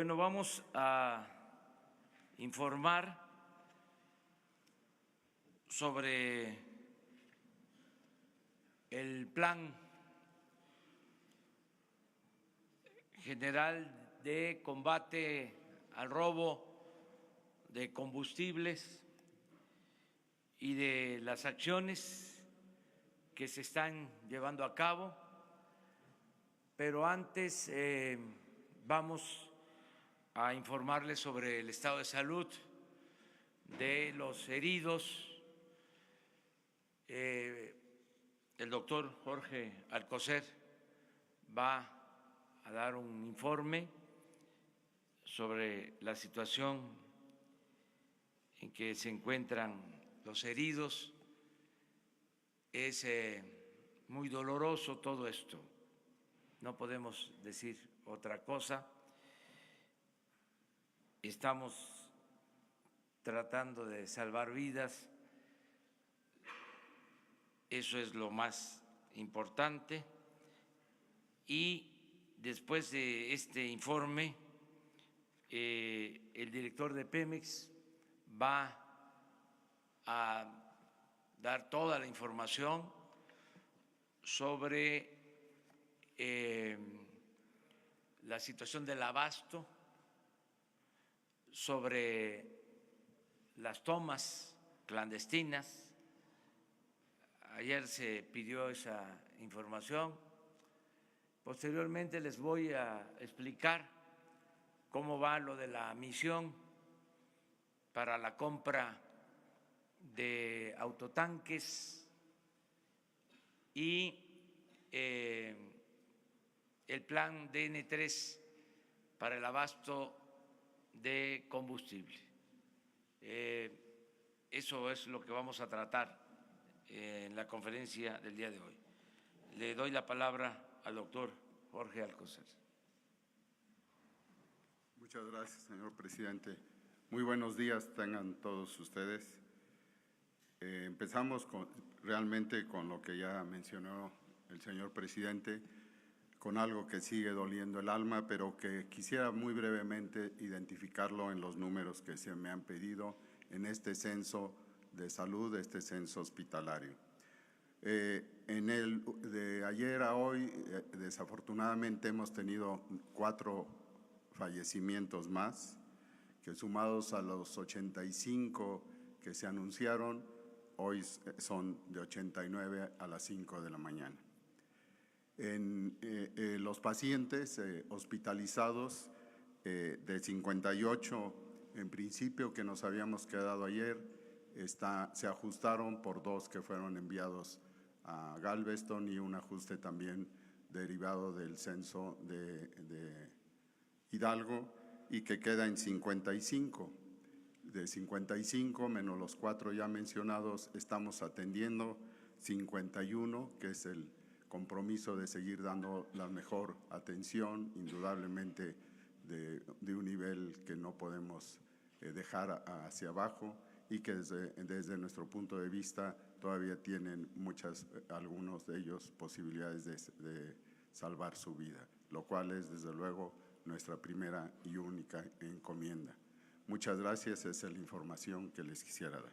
Bueno, vamos a informar sobre el Plan General de Combate al Robo de Combustibles y de las acciones que se están llevando a cabo, pero antes vamos a informarles sobre el estado de salud de los heridos. El doctor Jorge Alcocer va a dar un informe sobre la situación en que se encuentran los heridos. Es muy doloroso todo esto, no podemos decir otra cosa. Estamos tratando de salvar vidas, eso es lo más importante. Y después de este informe, el director de Pemex va a dar toda la información sobre la situación del abasto, sobre las tomas clandestinas. Ayer se pidió esa información. Posteriormente les voy a explicar cómo va lo de la misión para la compra de autotanques y el plan DN3 para el abasto de combustible. Eso es lo que vamos a tratar en la conferencia del día de hoy. Le doy la palabra al doctor Jorge Alcocer. Muchas gracias, señor presidente. Muy buenos días tengan todos ustedes. Empezamos realmente con lo que ya mencionó el señor presidente, con algo que sigue doliendo el alma, pero que quisiera muy brevemente identificarlo en los números que se me han pedido en este censo de salud, este censo hospitalario. En el de ayer a hoy, desafortunadamente hemos tenido 4 fallecimientos más, que sumados a los 85 que se anunciaron, hoy son de 89 a las 5 de la mañana. En los pacientes hospitalizados de 58 en principio que nos habíamos quedado ayer, se ajustaron por 2 que fueron enviados a Galveston y un ajuste también derivado del censo de Hidalgo y que queda en 55. De 55 menos los 4 ya mencionados estamos atendiendo 51, que es el compromiso de seguir dando la mejor atención, indudablemente de un nivel que no podemos dejar hacia abajo y que desde nuestro punto de vista todavía tienen algunos de ellos posibilidades de salvar su vida, lo cual es desde luego nuestra primera y única encomienda. Muchas gracias, esa es la información que les quisiera dar.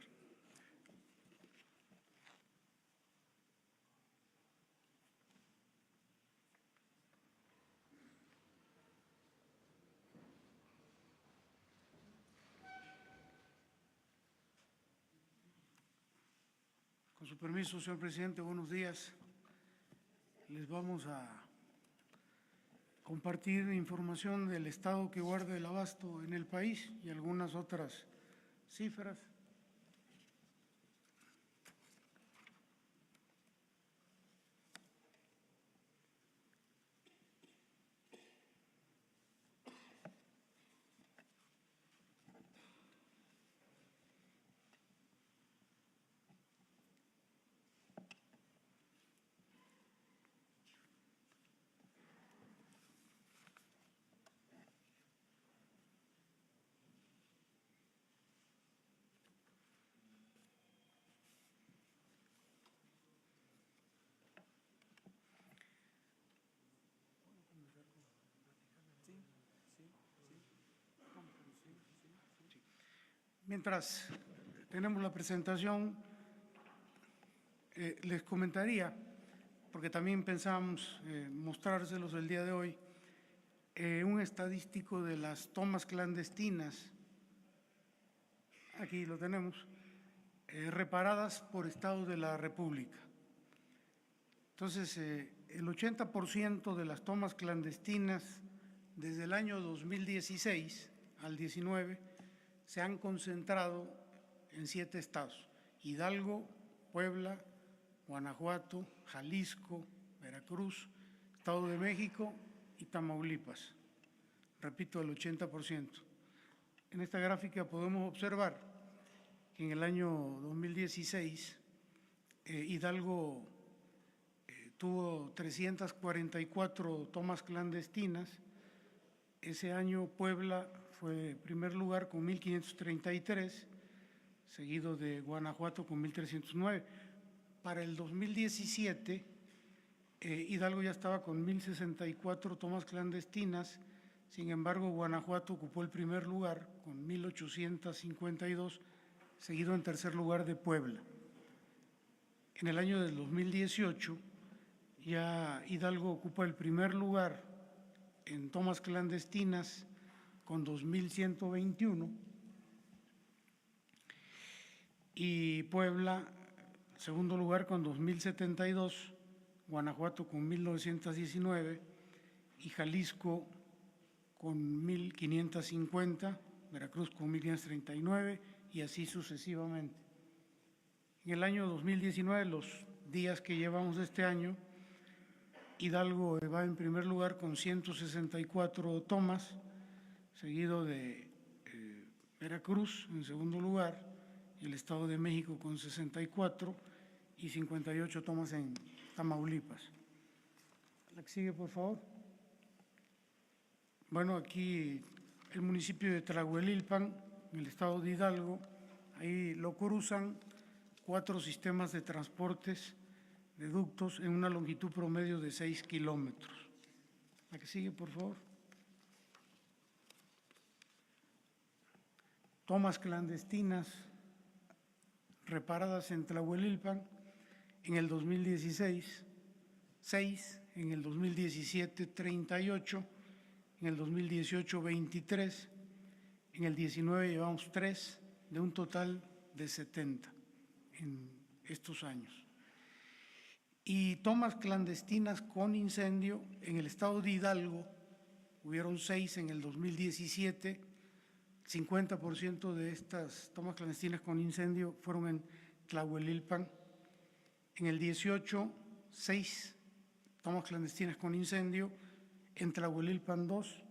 Con su permiso, señor presidente, buenos días. Les vamos a compartir información del estado que guarda el abasto en el país y algunas otras cifras. Mientras tenemos la presentación, les comentaría, porque también pensábamos mostrárselos el día de hoy, un estadístico de las tomas clandestinas, aquí lo tenemos, reparadas por estados de la República. Entonces, el 80% de las tomas clandestinas desde el año 2016 al 19 se han concentrado en 7 estados: Hidalgo, Puebla, Guanajuato, Jalisco, Veracruz, Estado de México y Tamaulipas. Repito, el 80%. En esta gráfica podemos observar que en el año 2016 Hidalgo tuvo 344 tomas clandestinas. Ese año Puebla fue primer lugar con 1.533, seguido de Guanajuato con 1.309. Para el 2017, Hidalgo ya estaba con 1.064 tomas clandestinas. Sin embargo, Guanajuato ocupó el primer lugar con 1.852, seguido en tercer lugar de Puebla. En el año del 2018, ya Hidalgo ocupa el primer lugar en tomas clandestinas con 2.121 y Puebla, segundo lugar con 2.072, Guanajuato con 1.919 y Jalisco con 1.550, Veracruz con 1.539 y así sucesivamente. En el año 2019, los días que llevamos de este año, Hidalgo va en primer lugar con 164 tomas, seguido de Veracruz en segundo lugar, y el Estado de México con 64 y 58 tomas en Tamaulipas. La que sigue, por favor. Bueno, aquí el municipio de Tlahuelilpan, en el estado de Hidalgo, ahí lo cruzan 4 sistemas de transportes de ductos en una longitud promedio de 6 kilómetros. La que sigue, por favor. Tomas clandestinas reparadas en Tlahuelilpan en el 2016, 6, en el 2017, 38, en el 2018, 23, en el 19 llevamos 3, de un total de 70 en estos años. Y tomas clandestinas con incendio en el estado de Hidalgo, hubieron 6 en el 2017, 50% de estas tomas clandestinas con incendio fueron en Tlahuelilpan. En el 18, 6 tomas clandestinas con incendio, en Tlahuelilpan 2,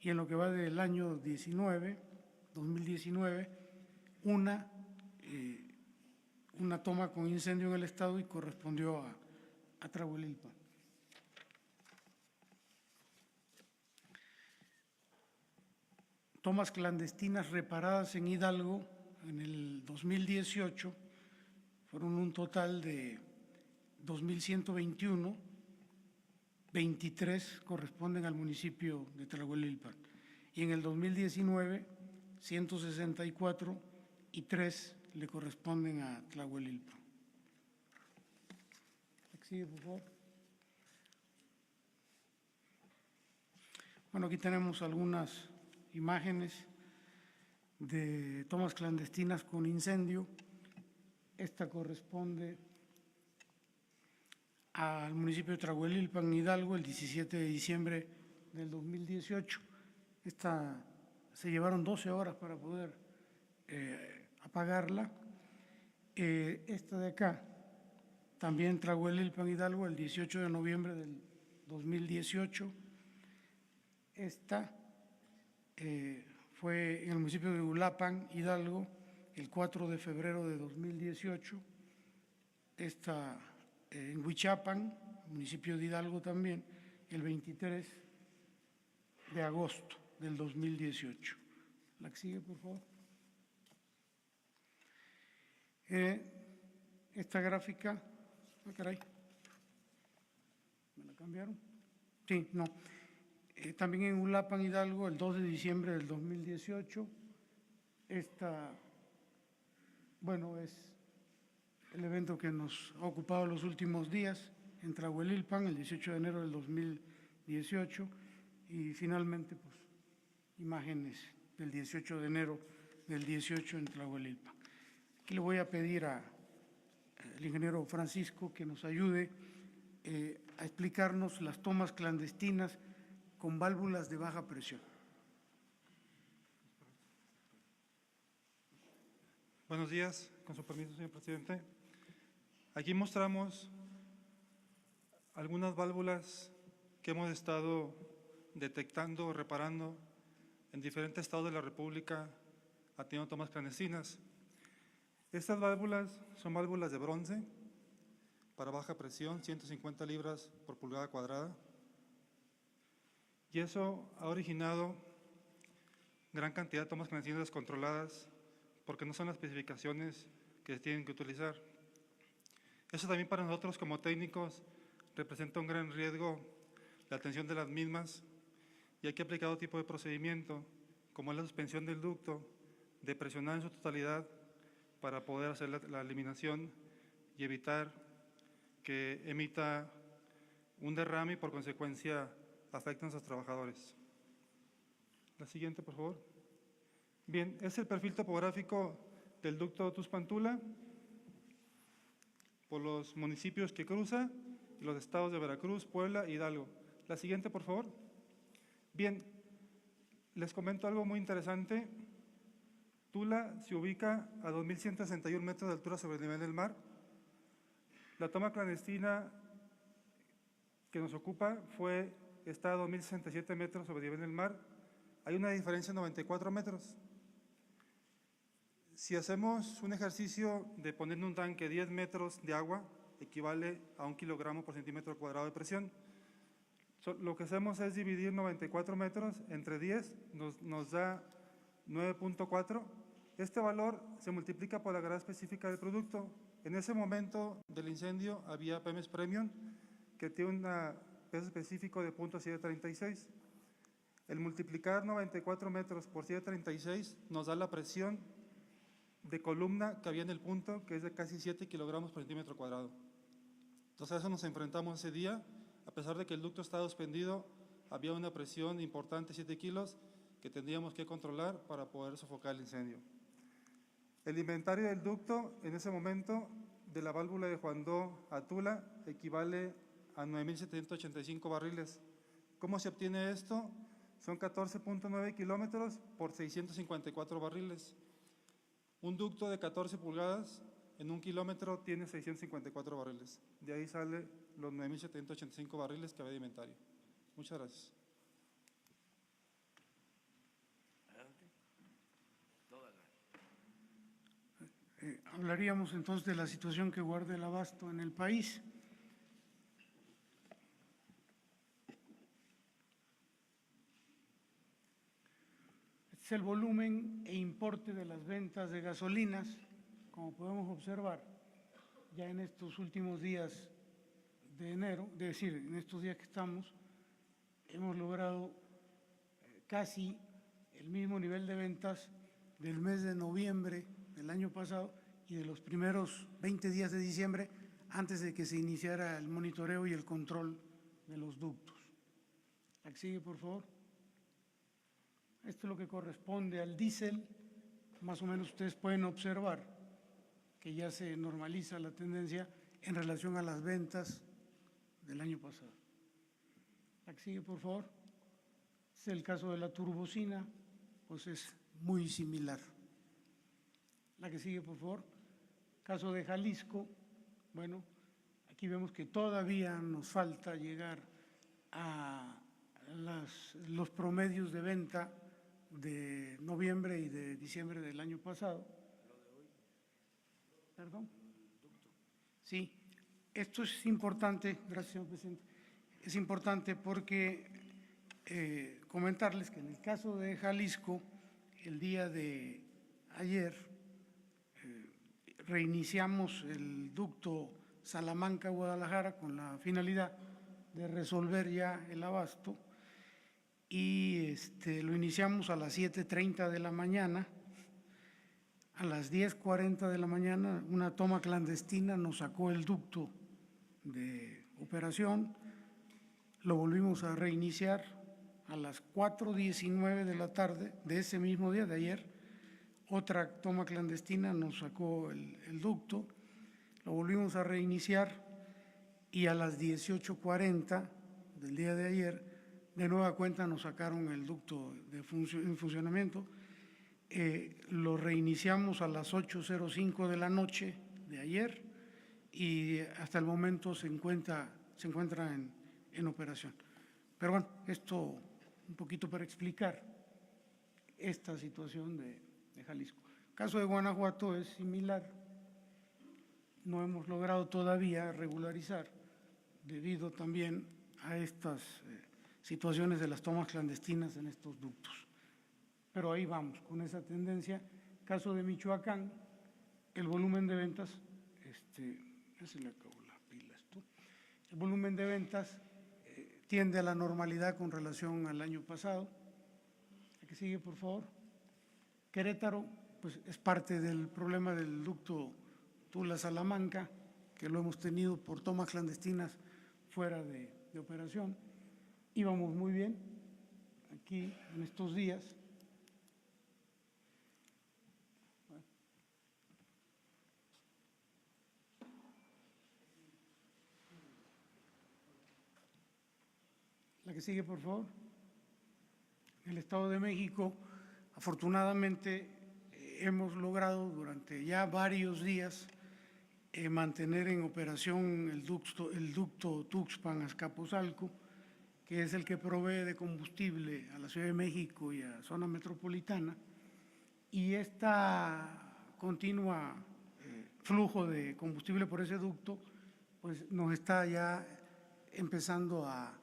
y en lo que va del año 2019, una toma con incendio en el estado y correspondió a Tlahuelilpan. Tomas clandestinas reparadas en Hidalgo en el 2018 fueron un total de 2.121, 23 corresponden al municipio de Tlahuelilpan. Y en el 2019, 164 y 3 le corresponden a Tlahuelilpan. Sigue, por favor. Bueno, aquí tenemos algunas imágenes de tomas clandestinas con incendio. Esta corresponde al municipio de Tlahuelilpan, Hidalgo, el 17 de diciembre del 2018. Esta se llevaron 12 horas para poder apagarla. Esta de acá, también Tlahuelilpan, Hidalgo, el 18 de noviembre del 2018. Esta fue en el municipio de Uruapan, Hidalgo, el 4 de febrero de 2018. Esta en Huichapan, municipio de Hidalgo también, el 23 de agosto del 2018. La que sigue, por favor. Esta gráfica, caray, ¿me la cambiaron? Sí, no. También en Uruapan, Hidalgo, el 2 de diciembre del 2018. Esta bueno, es el evento que nos ha ocupado los últimos días en Tlahuelilpan, el 18 de enero del 2018, y finalmente, pues, imágenes del 18 de enero del 18 en Tlahuelilpan. Aquí le voy a pedir al ingeniero Francisco que nos ayude a explicarnos las tomas clandestinas con válvulas de baja presión. Buenos días, con su permiso, señor presidente. Aquí mostramos algunas válvulas que hemos estado detectando o reparando en diferentes estados de la República haciendo tomas clandestinas. Estas válvulas son válvulas de bronce para baja presión, 150 libras por pulgada cuadrada. Y eso ha originado gran cantidad de tomas clandestinas descontroladas porque no son las especificaciones que se tienen que utilizar. Eso también para nosotros como técnicos representa un gran riesgo la atención de las mismas y hay que aplicar otro tipo de procedimiento, como es la suspensión del ducto, de presionar en su totalidad para poder hacer la eliminación y evitar que emita un derrame y por consecuencia afecten a nuestros trabajadores. La siguiente, por favor. Bien, es el perfil topográfico del ducto Tuxpan-Tula por los municipios que cruza y los estados de Veracruz, Puebla y Hidalgo. La siguiente, por favor. Bien, les comento algo muy interesante. Tula se ubica a 2.161 metros de altura sobre el nivel del mar. La toma clandestina que nos ocupa está a 2.067 metros sobre el nivel del mar. Hay una diferencia de 94 metros. Si hacemos un ejercicio de poner en un tanque 10 metros de agua, equivale a 1 kilogramo por centímetro cuadrado de presión. Lo que hacemos es dividir 94 metros entre 10, nos da 9.4. Este valor se multiplica por la gravedad específica del producto. En ese momento del incendio había Pemex Premium, que tiene un peso específico de 0.736. El multiplicar 94 metros por 736 nos da la presión de columna que había en el punto, que es de casi 7 kilogramos por centímetro cuadrado. Entonces a eso nos enfrentamos ese día. A pesar de que el ducto estaba suspendido, había una presión importante, 7 kilos, que tendríamos que controlar para poder sofocar el incendio. El inventario del ducto en ese momento de la válvula de Juandó a Tula equivale a 9.785 barriles. ¿Cómo se obtiene esto? Son 14.9 kilómetros por 654 barriles. Un ducto de 14 pulgadas en 1 kilómetro tiene 654 barriles. De ahí sale los 9.785 barriles que había de inventario. Muchas gracias. Hablaríamos entonces de la situación que guarda el abasto en el país. Este es el volumen e importe de las ventas de gasolinas, como podemos observar, ya en estos últimos días de enero, es decir, en estos días que estamos, hemos logrado casi el mismo nivel de ventas del mes de noviembre del año pasado y de los primeros 20 días de diciembre antes de que se iniciara el monitoreo y el control de los ductos. La que sigue, por favor. Esto es lo que corresponde al diésel. Más o menos ustedes pueden observar que ya se normaliza la tendencia en relación a las ventas del año pasado. La que sigue, por favor. Este es el caso de la turbocina, pues es muy similar. La que sigue, por favor. Caso de Jalisco, bueno, aquí vemos que todavía nos falta llegar a los promedios de venta de noviembre y de diciembre del año pasado. ¿Perdón? Sí, esto es importante, gracias, señor presidente. Es importante porque comentarles que en el caso de Jalisco, el día de ayer, reiniciamos el ducto Salamanca-Guadalajara con la finalidad de resolver ya el abasto y lo iniciamos a las 7:30 de la mañana a las 10:40 de la mañana una toma clandestina nos sacó el ducto de operación, lo volvimos a reiniciar a las 4:19 de la tarde de ese mismo día de ayer. Otra toma clandestina nos sacó el ducto, lo volvimos a reiniciar y a las 18:40 del día de ayer de nueva cuenta nos sacaron el ducto en funcionamiento. Lo reiniciamos a las 8:05 de la noche de ayer y hasta el momento se encuentra en operación. Pero bueno, esto un poquito para explicar esta situación de Jalisco. El caso de Guanajuato es similar. No hemos logrado todavía regularizar debido también a estas situaciones de las tomas clandestinas en estos ductos. Pero ahí vamos, con esa tendencia. Caso de Michoacán, el volumen de ventas, ya se le acabó la pila esto. El volumen de ventas tiende a la normalidad con relación al año pasado. ¿La que sigue, por favor? Querétaro, pues es parte del problema del ducto Tula-Salamanca, que lo hemos tenido por tomas clandestinas fuera de operación. Íbamos muy bien aquí en estos días. La que sigue, por favor. En el Estado de México, afortunadamente, hemos logrado durante ya varios días mantener en operación el ducto Tuxpan-Azcapotzalco, que es el que provee de combustible a la Ciudad de México y a la zona metropolitana, y esta continua flujo de combustible por ese ducto, pues nos está ya empezando a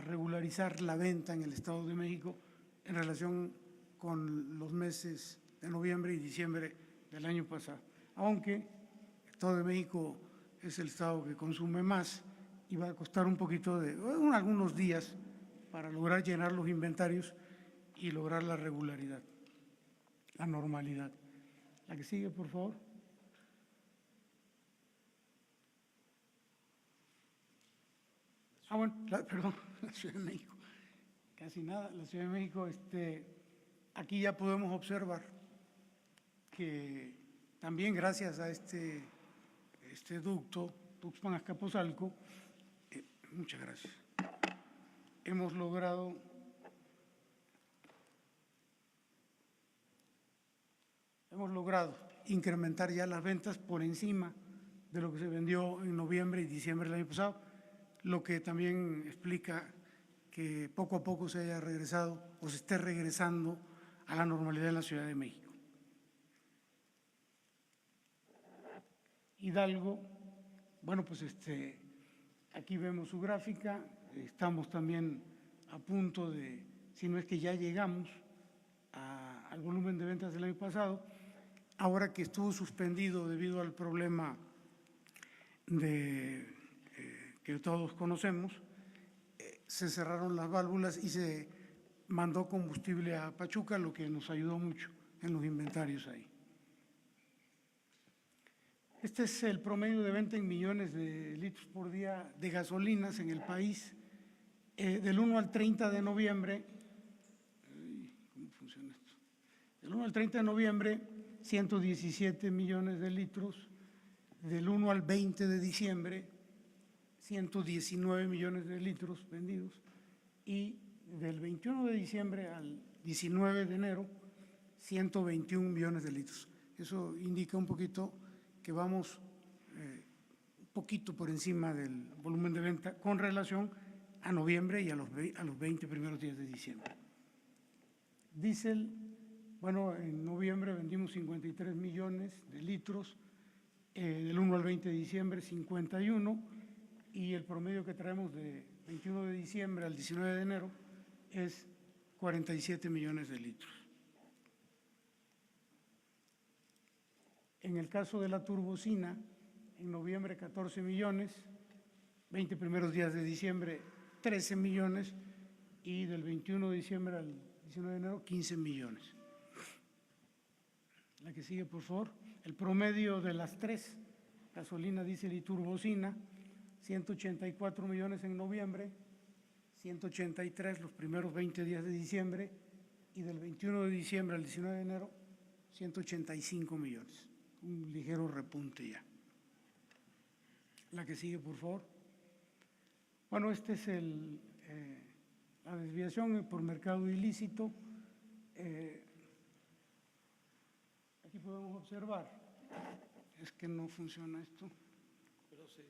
regularizar la venta en el Estado de México en relación con los meses de noviembre y diciembre del año pasado. Aunque el Estado de México es el estado que consume más y va a costar un poquito algunos días para lograr llenar los inventarios y lograr la regularidad, la normalidad. La que sigue, por favor. Bueno, perdón, la Ciudad de México, casi nada. La Ciudad de México, aquí ya podemos observar que también gracias a este ducto, Tuxpan-Azcapotzalco, muchas gracias, hemos logrado incrementar ya las ventas por encima de lo que se vendió en noviembre y diciembre del año pasado, lo que también explica que poco a poco se haya regresado o se esté regresando a la normalidad en la Ciudad de México. Hidalgo, bueno, pues aquí vemos su gráfica, estamos también a punto de, si no es que ya llegamos al volumen de ventas del año pasado, ahora que estuvo suspendido debido al problema que todos conocemos, se cerraron las válvulas y se mandó combustible a Pachuca, lo que nos ayudó mucho en los inventarios ahí. Este es el promedio de venta en millones de litros por día de gasolinas en el país. Del 1 al 30 de noviembre, ¿cómo funciona esto? Del 1 al 30 de noviembre, 117 millones de litros. Del 1 al 20 de diciembre, 119 millones de litros vendidos. Y del 21 de diciembre al 19 de enero, 121 millones de litros. Eso indica un poquito que vamos un poquito por encima del volumen de venta con relación a noviembre y a los 20 primeros días de diciembre. Diésel, bueno, en noviembre vendimos 53 millones de litros, del 1 al 20 de diciembre 51, y el promedio que traemos de 21 de diciembre al 19 de enero es 47 millones de litros. En el caso de la turbocina, en noviembre 14 millones, 20 primeros días de diciembre 13 millones y del 21 de diciembre al 19 de enero 15 millones. La que sigue, por favor. El promedio de las tres, gasolina, diésel y turbocina, 184 millones en noviembre, 183 los primeros 20 días de diciembre y del 21 de diciembre al 19 de enero, 185 millones. Un ligero repunte ya. La que sigue, por favor. Bueno, este es la desviación por mercado ilícito. Aquí podemos observar, es que no funciona esto. Pero se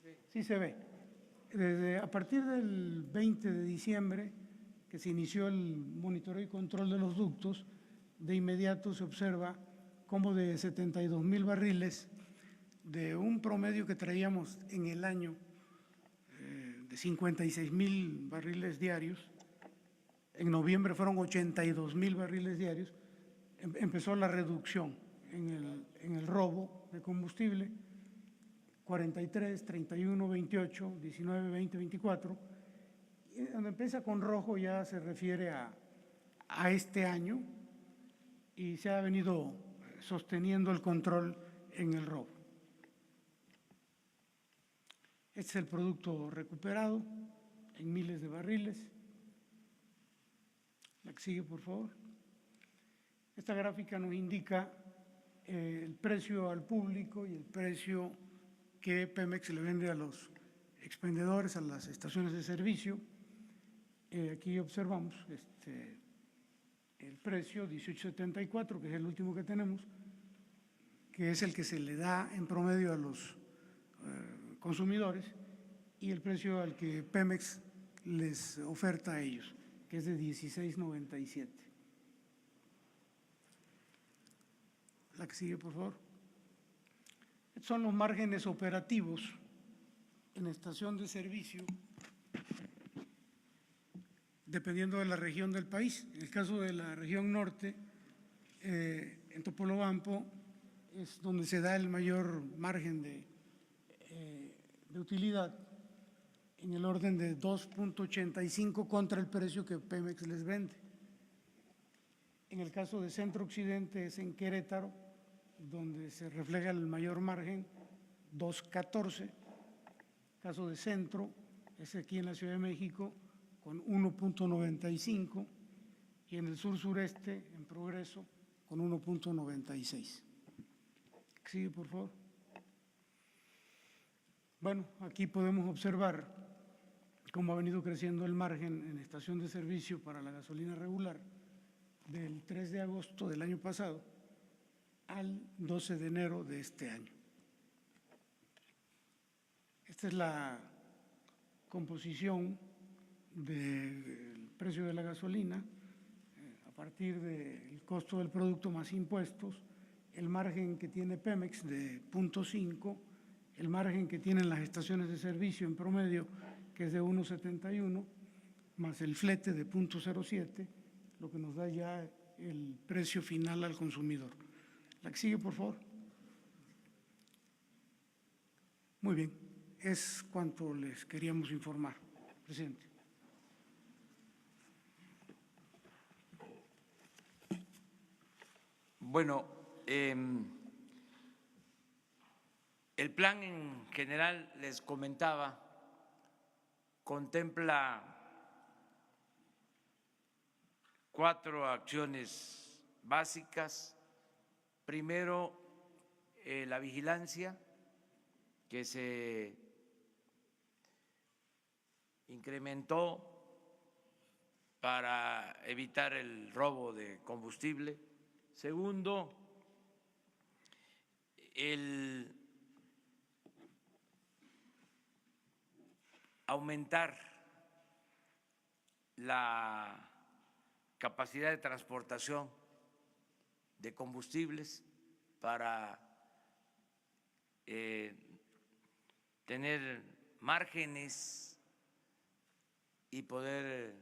ve. Sí se ve. A partir del 20 de diciembre, que se inició el monitoreo y control de los ductos, de inmediato se observa cómo de 72,000 barriles, de un promedio que traíamos en el año de 56,000 barriles diarios, en noviembre fueron 82,000 barriles diarios, empezó la reducción en el robo de combustible, 43, 31, 28, 19, 20, 24. Y donde empieza con rojo ya se refiere a este año y se ha venido sosteniendo el control en el robo. Este es el producto recuperado en miles de barriles. La que sigue, por favor. Esta gráfica nos indica el precio al público y el precio que Pemex le vende a los expendedores, a las estaciones de servicio. Aquí observamos el precio 18.74, que es el último que tenemos, que es el que se le da en promedio a los consumidores, y el precio al que Pemex les oferta a ellos, que es de 16.97. La que sigue, por favor. Estos son los márgenes operativos en estación de servicio, dependiendo de la región del país. En el caso de la región norte, en Topolobampo, es donde se da el mayor margen de utilidad, en el orden de 2.85 contra el precio que Pemex les vende. En el caso de Centro Occidente es en Querétaro, donde se refleja el mayor margen, 2.14. Caso de Centro es aquí en la Ciudad de México con 1.95 y en el sur-sureste, en Progreso, con 1.96. Sigue, por favor. Bueno, aquí podemos observar cómo ha venido creciendo el margen en estación de servicio para la gasolina regular del 3 de agosto del año pasado al 12 de enero de este año. Esta es la composición del precio de la gasolina a partir del costo del producto más impuestos, el margen que tiene Pemex de 0.5, el margen que tienen las estaciones de servicio en promedio, que es de 1.71, más el flete de 0.07, lo que nos da ya el precio final al consumidor. La que sigue, por favor. Muy bien, es cuanto les queríamos informar, presidente. Bueno, el plan en general, les comentaba, contempla 4 acciones básicas. Primero, la vigilancia, que se incrementó para evitar el robo de combustible. Segundo, el aumentar la capacidad de transportación de combustibles para tener márgenes y poder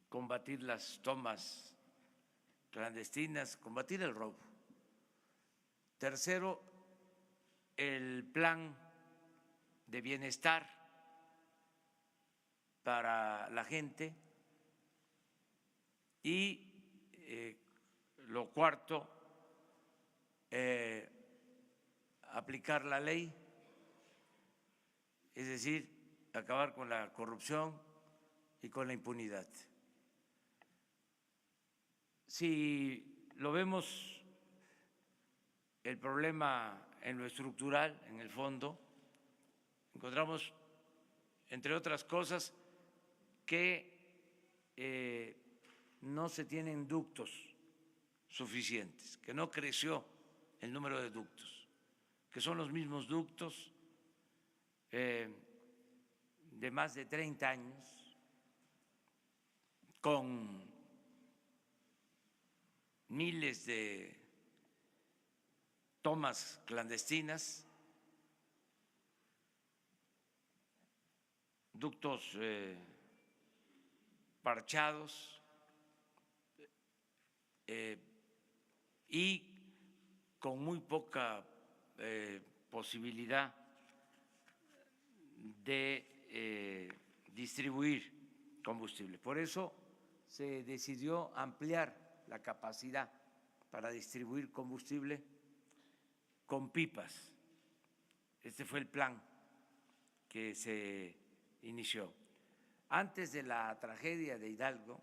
combatir las tomas clandestinas, combatir el robo. Tercero, el plan de bienestar para la gente y lo cuarto, aplicar la ley, es decir, acabar con la corrupción y con la impunidad. Si lo vemos el problema en lo estructural, en el fondo, encontramos, entre otras cosas, que no se tienen ductos suficientes, que no creció el número de ductos, que son los mismos ductos de más de 30 años, con miles de tomas clandestinas, ductos parchados y con muy poca posibilidad de distribuir combustible. Por eso se decidió ampliar la capacidad para distribuir combustible con pipas. Este fue el plan que se inició. Antes de la tragedia de Hidalgo,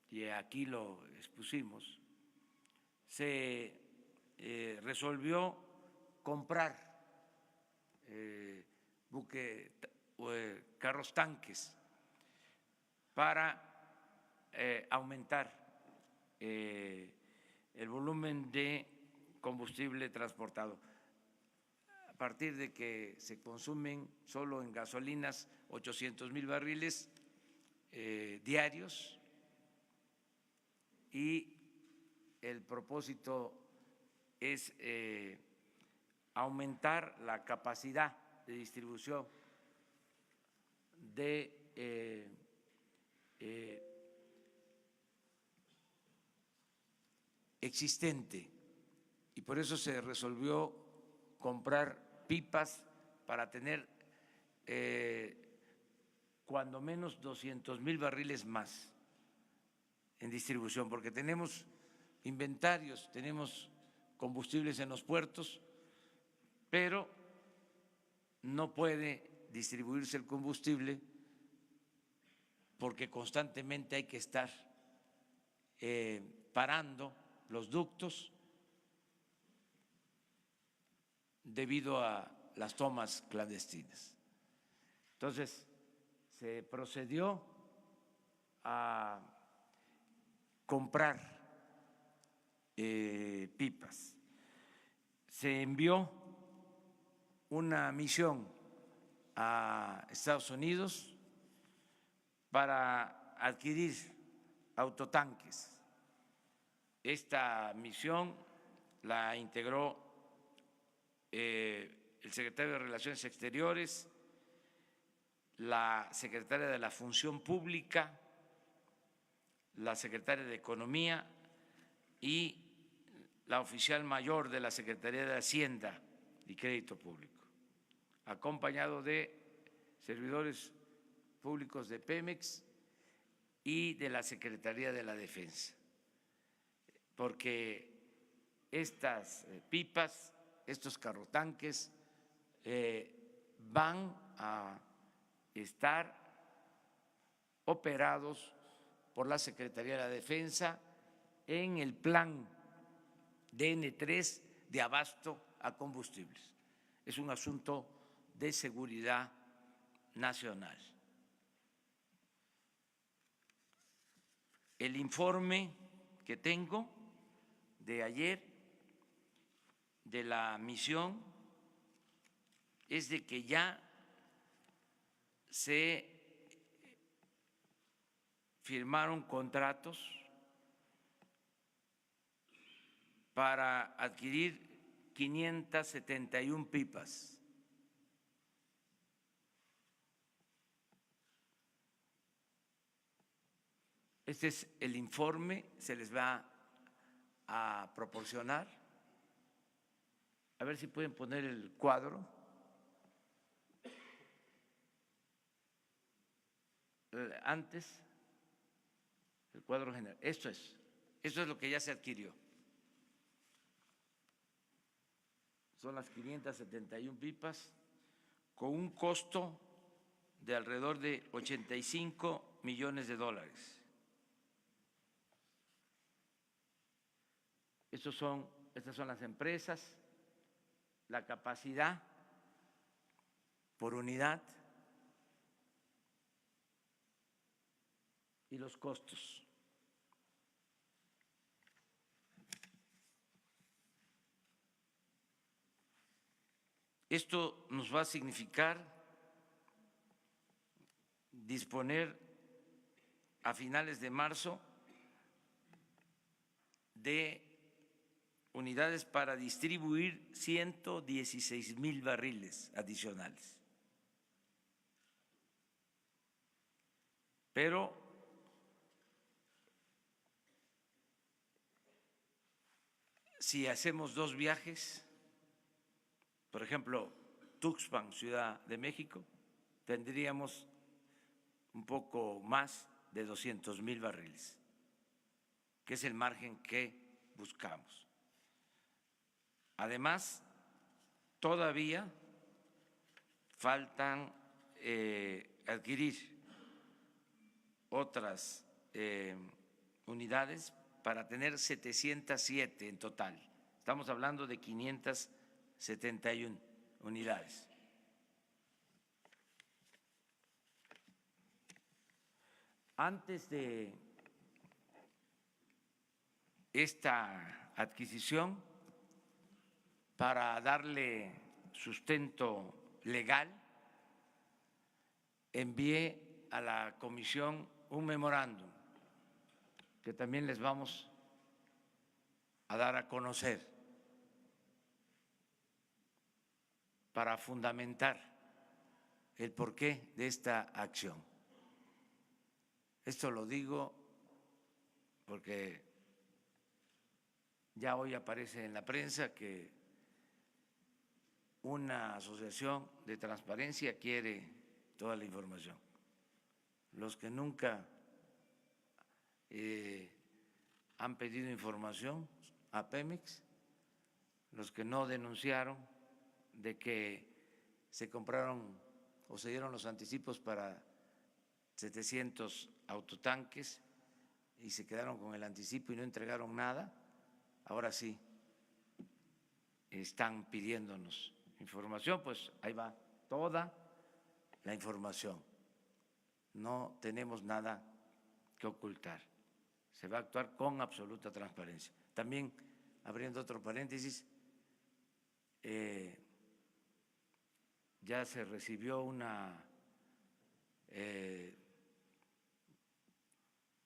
y aquí lo expusimos, se resolvió comprar carros tanques para aumentar el volumen de combustible transportado. A partir de que se consumen solo en gasolinas 800,000 barriles diarios, y el propósito es aumentar la capacidad de distribución de existente, y por eso se resolvió comprar pipas para tener cuando menos 200,000 barriles más en distribución, porque tenemos inventarios, tenemos combustibles en los puertos, pero no puede distribuirse el combustible porque constantemente hay que estar parando los ductos debido a las tomas clandestinas. Entonces, se procedió a comprar pipas. Se envió una misión a Estados Unidos para adquirir autotanques. Esta misión la integró el secretario de Relaciones Exteriores, la secretaria de la Función Pública, la secretaria de Economía y la oficial mayor de la Secretaría de Hacienda y Crédito Público, acompañado de servidores públicos de Pemex y de la Secretaría de la Defensa, porque estas pipas, estos carrotanques van a estar operados por la Secretaría de la Defensa en el plan DN3 de abasto a combustibles. Es un asunto de seguridad nacional. El informe que tengo de ayer de la misión es de que ya se firmaron contratos para adquirir 571 pipas. Este es el informe, se les va a proporcionar. A ver si pueden poner el cuadro. Antes, el cuadro general. Esto es Eso es lo que ya se adquirió. Son las 571 pipas con un costo de alrededor de 85 millones de dólares. Estas son las empresas, la capacidad por unidad y los costos. Esto nos va a significar disponer a finales de marzo de unidades para distribuir 116,000 barriles adicionales. Pero si hacemos 2 viajes, por ejemplo, Tuxpan, Ciudad de México, tendríamos un poco más de 200,000 barriles, que es el margen que buscamos. Además, todavía faltan adquirir otras unidades para tener 707 en total. Estamos hablando de 571 unidades. Antes de esta adquisición, para darle sustento legal, envié a la comisión un memorándum que también les vamos a dar a conocer para fundamentar el porqué de esta acción. Esto lo digo porque ya hoy aparece en la prensa que una asociación de transparencia quiere toda la información. Los que nunca han pedido información a Pemex, los que no denunciaron de que se compraron o se dieron los anticipos para 700 autotanques y se quedaron con el anticipo y no entregaron nada, ahora sí están pidiéndonos información, pues ahí va toda la información. No tenemos nada que ocultar. Se va a actuar con absoluta transparencia. También, abriendo otro paréntesis, ya se recibió una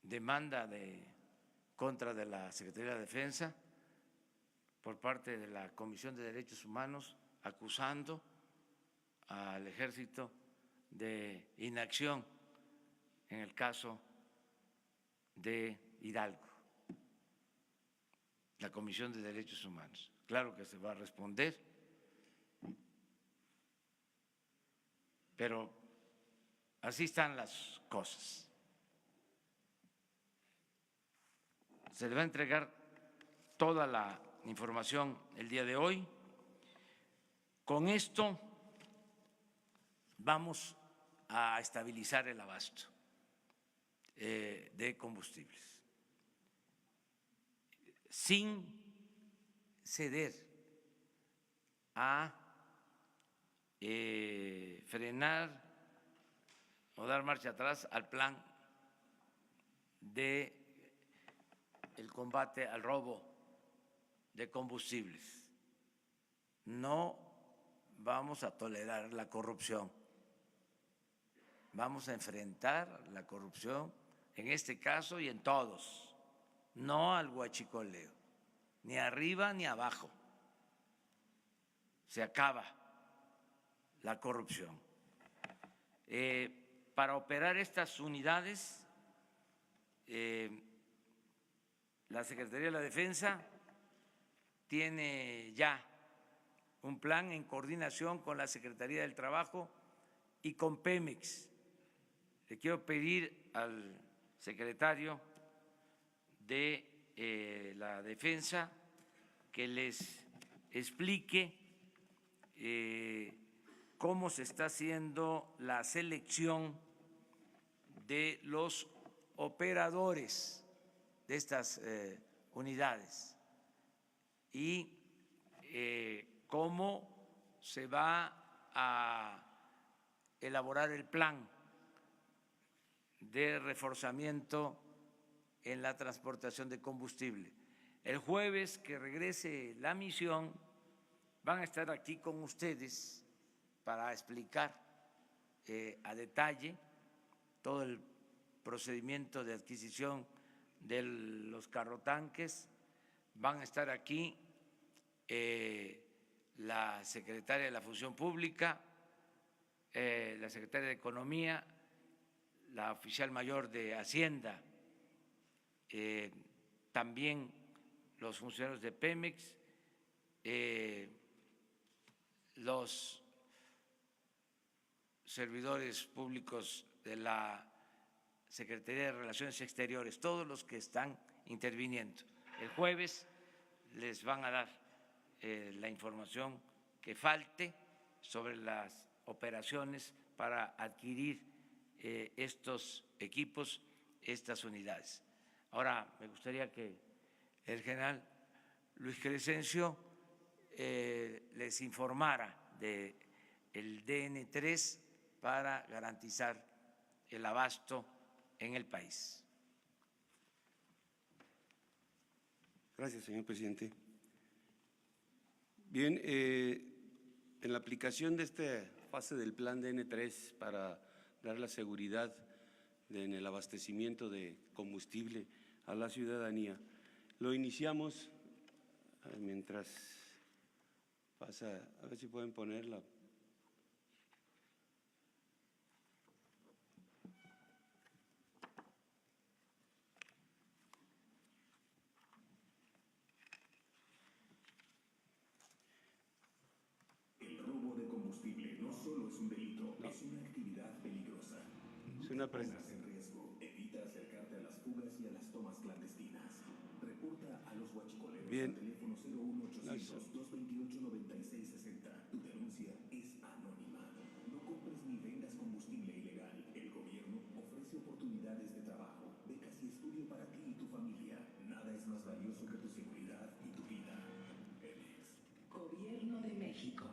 demanda contra de la Secretaría de Defensa por parte de la Comisión de Derechos Humanos, acusando al Ejército de inacción en el caso de Hidalgo, la Comisión de Derechos Humanos. Claro que se va a responder, pero así están las cosas. Se le va a entregar toda la información el día de hoy. Con esto vamos a estabilizar el abasto de combustibles, sin ceder a frenar o dar marcha atrás al plan de el combate al robo de combustibles. No vamos a tolerar la corrupción. Vamos a enfrentar la corrupción en este caso y en todos, no al huachicoleo, ni arriba ni abajo. Se acaba la corrupción. Para operar estas unidades, la Secretaría de la Defensa tiene ya un plan en coordinación con la Secretaría del Trabajo y con Pemex. Le quiero pedir al secretario de la defensa que les explique cómo se está haciendo la selección de los operadores de estas unidades y cómo se va a elaborar el plan de reforzamiento en la transportación de combustible. El jueves que regrese la misión van a estar aquí con ustedes para explicar a detalle todo el procedimiento de adquisición de los carrotanques. Van a estar aquí la secretaria de la Función Pública, la secretaria de Economía, la oficial mayor de Hacienda, también los funcionarios de Pemex, los servidores públicos de la Secretaría de Relaciones Exteriores, todos los que están interviniendo. El jueves les van a dar la información que falte sobre las operaciones para adquirir estos equipos, estas unidades. Ahora, me gustaría que el general Luis Crescencio les informara del DN3 para garantizar el abasto en el país. Gracias, señor presidente. Bien, en la aplicación de esta fase del plan DN3 para dar la seguridad en el abastecimiento de combustible a la ciudadanía, lo iniciamos mientras pasa, a ver si pueden ponerla. El robo de combustible no solo es un delito, es una actividad peligrosa. Es una Pongas en riesgo. Evita acercarte a las fugas y a las tomas clandestinas. Reporta a los huachicoleros Bien. al teléfono 01800-228-9660. Tu denuncia es anónima. No compres ni vendas combustible ilegal. El gobierno ofrece oportunidades de trabajo, becas y estudio para ti y tu familia. Nada es más valioso que tu seguridad y tu vida. Pemex. Gobierno de México.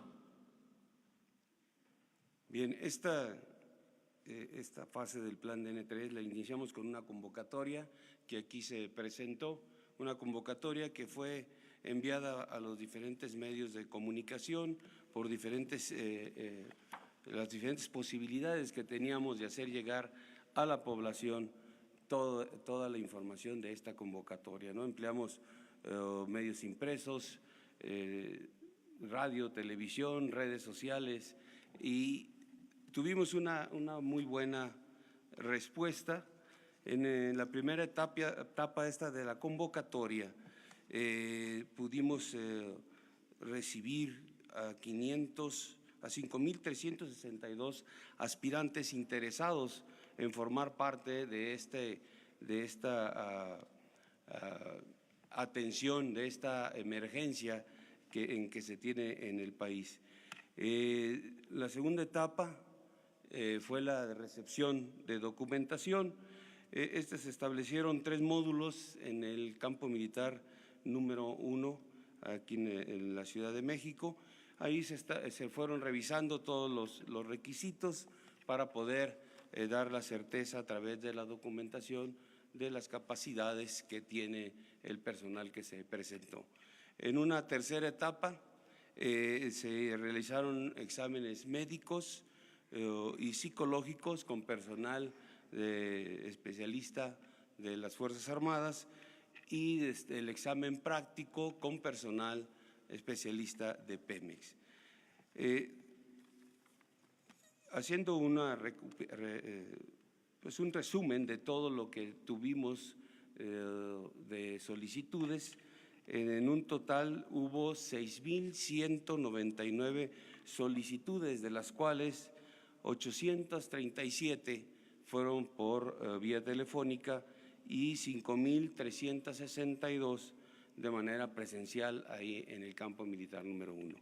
Bien, esta fase del plan DN3 la iniciamos con una convocatoria que aquí se presentó, una convocatoria que fue enviada a los diferentes medios de comunicación por las diferentes posibilidades que teníamos de hacer llegar a la población toda la información de esta convocatoria, ¿no? Empleamos medios impresos, radio, televisión, redes sociales y tuvimos una muy buena respuesta. En la primera etapa esta de la convocatoria pudimos recibir a 5.362 aspirantes interesados en formar parte de esta atención, de esta emergencia en que se tiene en el país. La segunda etapa fue la de recepción de documentación. Se establecieron 3 módulos en el campo militar número 1, aquí en la Ciudad de México. Ahí se fueron revisando todos los requisitos para poder dar la certeza a través de la documentación de las capacidades que tiene el personal que se presentó. En una tercera etapa se realizaron exámenes médicos y psicológicos con personal especialista de las Fuerzas Armadas y el examen práctico con personal especialista de Pemex. Haciendo un resumen de todo lo que tuvimos de solicitudes, en un total hubo 6.199 solicitudes, de las cuales 837 fueron por vía telefónica y 5.362 de manera presencial ahí en el campo militar número 1.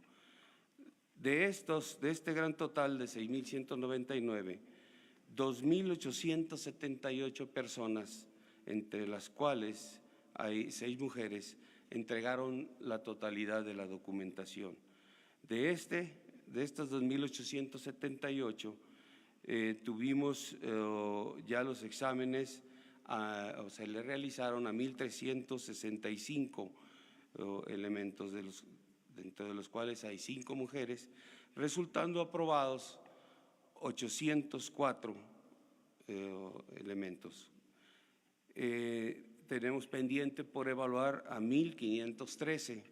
De este gran total de 6.199, 2.878 personas, entre las cuales hay 6 mujeres, entregaron la totalidad de la documentación. De estos 2.878, tuvimos ya los exámenes, se le realizaron a 1.365 elementos, dentro de los cuales hay 5 mujeres, resultando aprobados 804 elementos. Tenemos pendiente por evaluar a 1.513.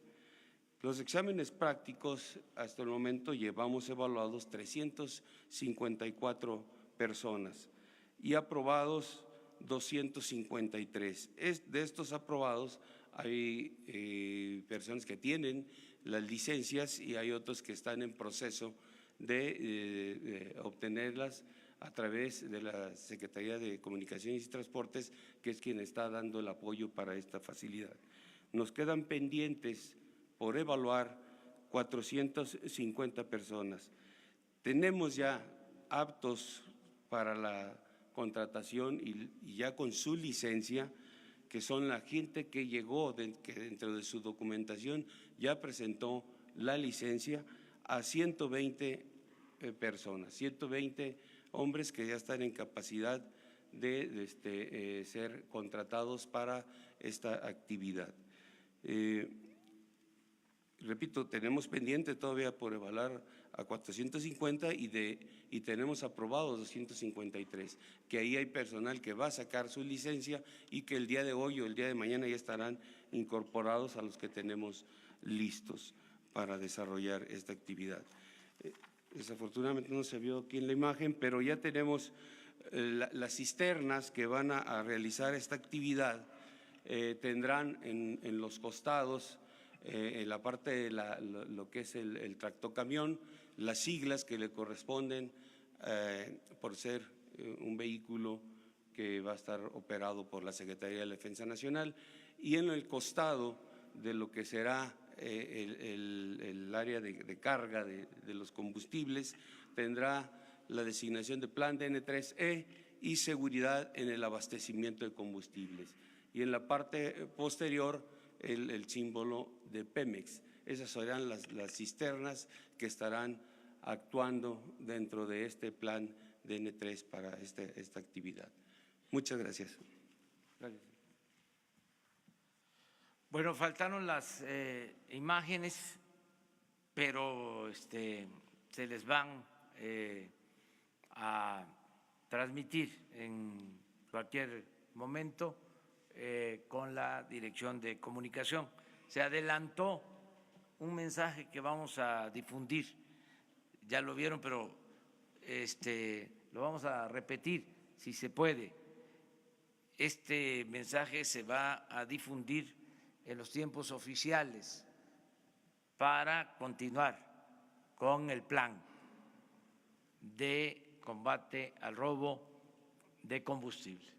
Los exámenes prácticos, hasta el momento llevamos evaluados 354 personas y aprobados 253. De estos aprobados hay personas que tienen las licencias y hay otros que están en proceso de obtenerlas a través de la Secretaría de Comunicaciones y Transportes, que es quien está dando el apoyo para esta facilidad. Nos quedan pendientes por evaluar 450 personas. Tenemos ya aptos para la contratación y ya con su licencia, que son la gente que llegó, que dentro de su documentación ya presentó la licencia, a 120 personas, 120 hombres que ya están en capacidad de ser contratados para esta actividad. Repito, tenemos pendiente todavía por evaluar a 450 y tenemos aprobados 253, que ahí hay personal que va a sacar su licencia y que el día de hoy o el día de mañana ya estarán incorporados a los que tenemos listos para desarrollar esta actividad. Desafortunadamente no se vio aquí en la imagen, pero ya tenemos las cisternas que van a realizar esta actividad, tendrán en los costados, en la parte de lo que es el tractocamión, las siglas que le corresponden por ser un vehículo que va a estar operado por la Secretaría de la Defensa Nacional, y en el costado de lo que será el área de carga de los combustibles tendrá la designación de plan DN3E y seguridad en el abastecimiento de combustibles. Y en la parte posterior el símbolo de Pemex. Esas serán las cisternas que estarán actuando dentro de este plan DN3 para esta actividad. Muchas gracias. Gracias. Bueno, faltaron las imágenes, pero se les van a transmitir en cualquier momento con la Dirección de Comunicación. Se adelantó un mensaje que vamos a difundir, ya lo vieron, pero lo vamos a repetir si se puede. Este mensaje se va a difundir en los tiempos oficiales para continuar con el plan de combate al robo de combustible.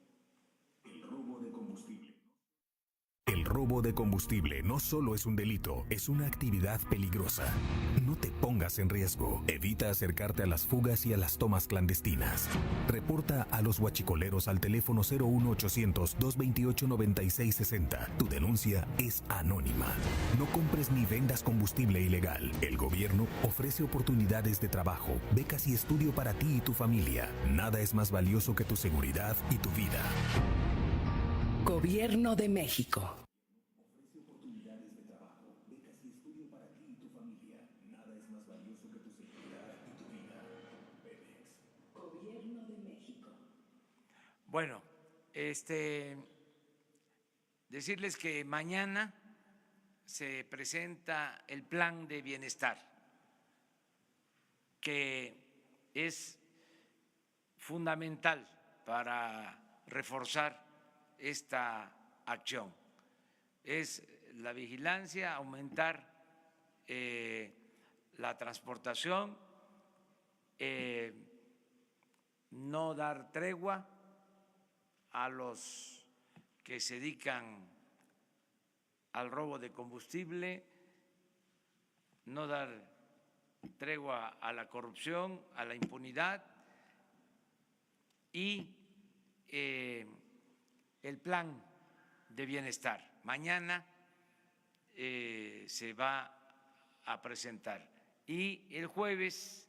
El robo de combustible no solo es un delito, es una actividad peligrosa. No te pongas en riesgo. Evita acercarte a las fugas y a las tomas clandestinas. Reporta a los huachicoleros al teléfono 01800-228-9660. Tu denuncia es anónima. No compres ni vendas combustible ilegal. El gobierno ofrece oportunidades de trabajo, becas y estudio para ti y tu familia. Nada es más valioso que tu seguridad y tu vida. Gobierno de México. Ofrece oportunidades de trabajo, becas y estudio para ti y tu familia. Nada es más valioso que tu seguridad y tu vida. Pemex. Gobierno de México. Bueno, decirles que mañana se presenta el plan de bienestar, que es fundamental para reforzar esta acción. Es la vigilancia, aumentar la transportación, no dar tregua a los que se dedican al robo de combustible, no dar tregua a la corrupción, a la impunidad y el plan de bienestar. Mañana se va a presentar y el jueves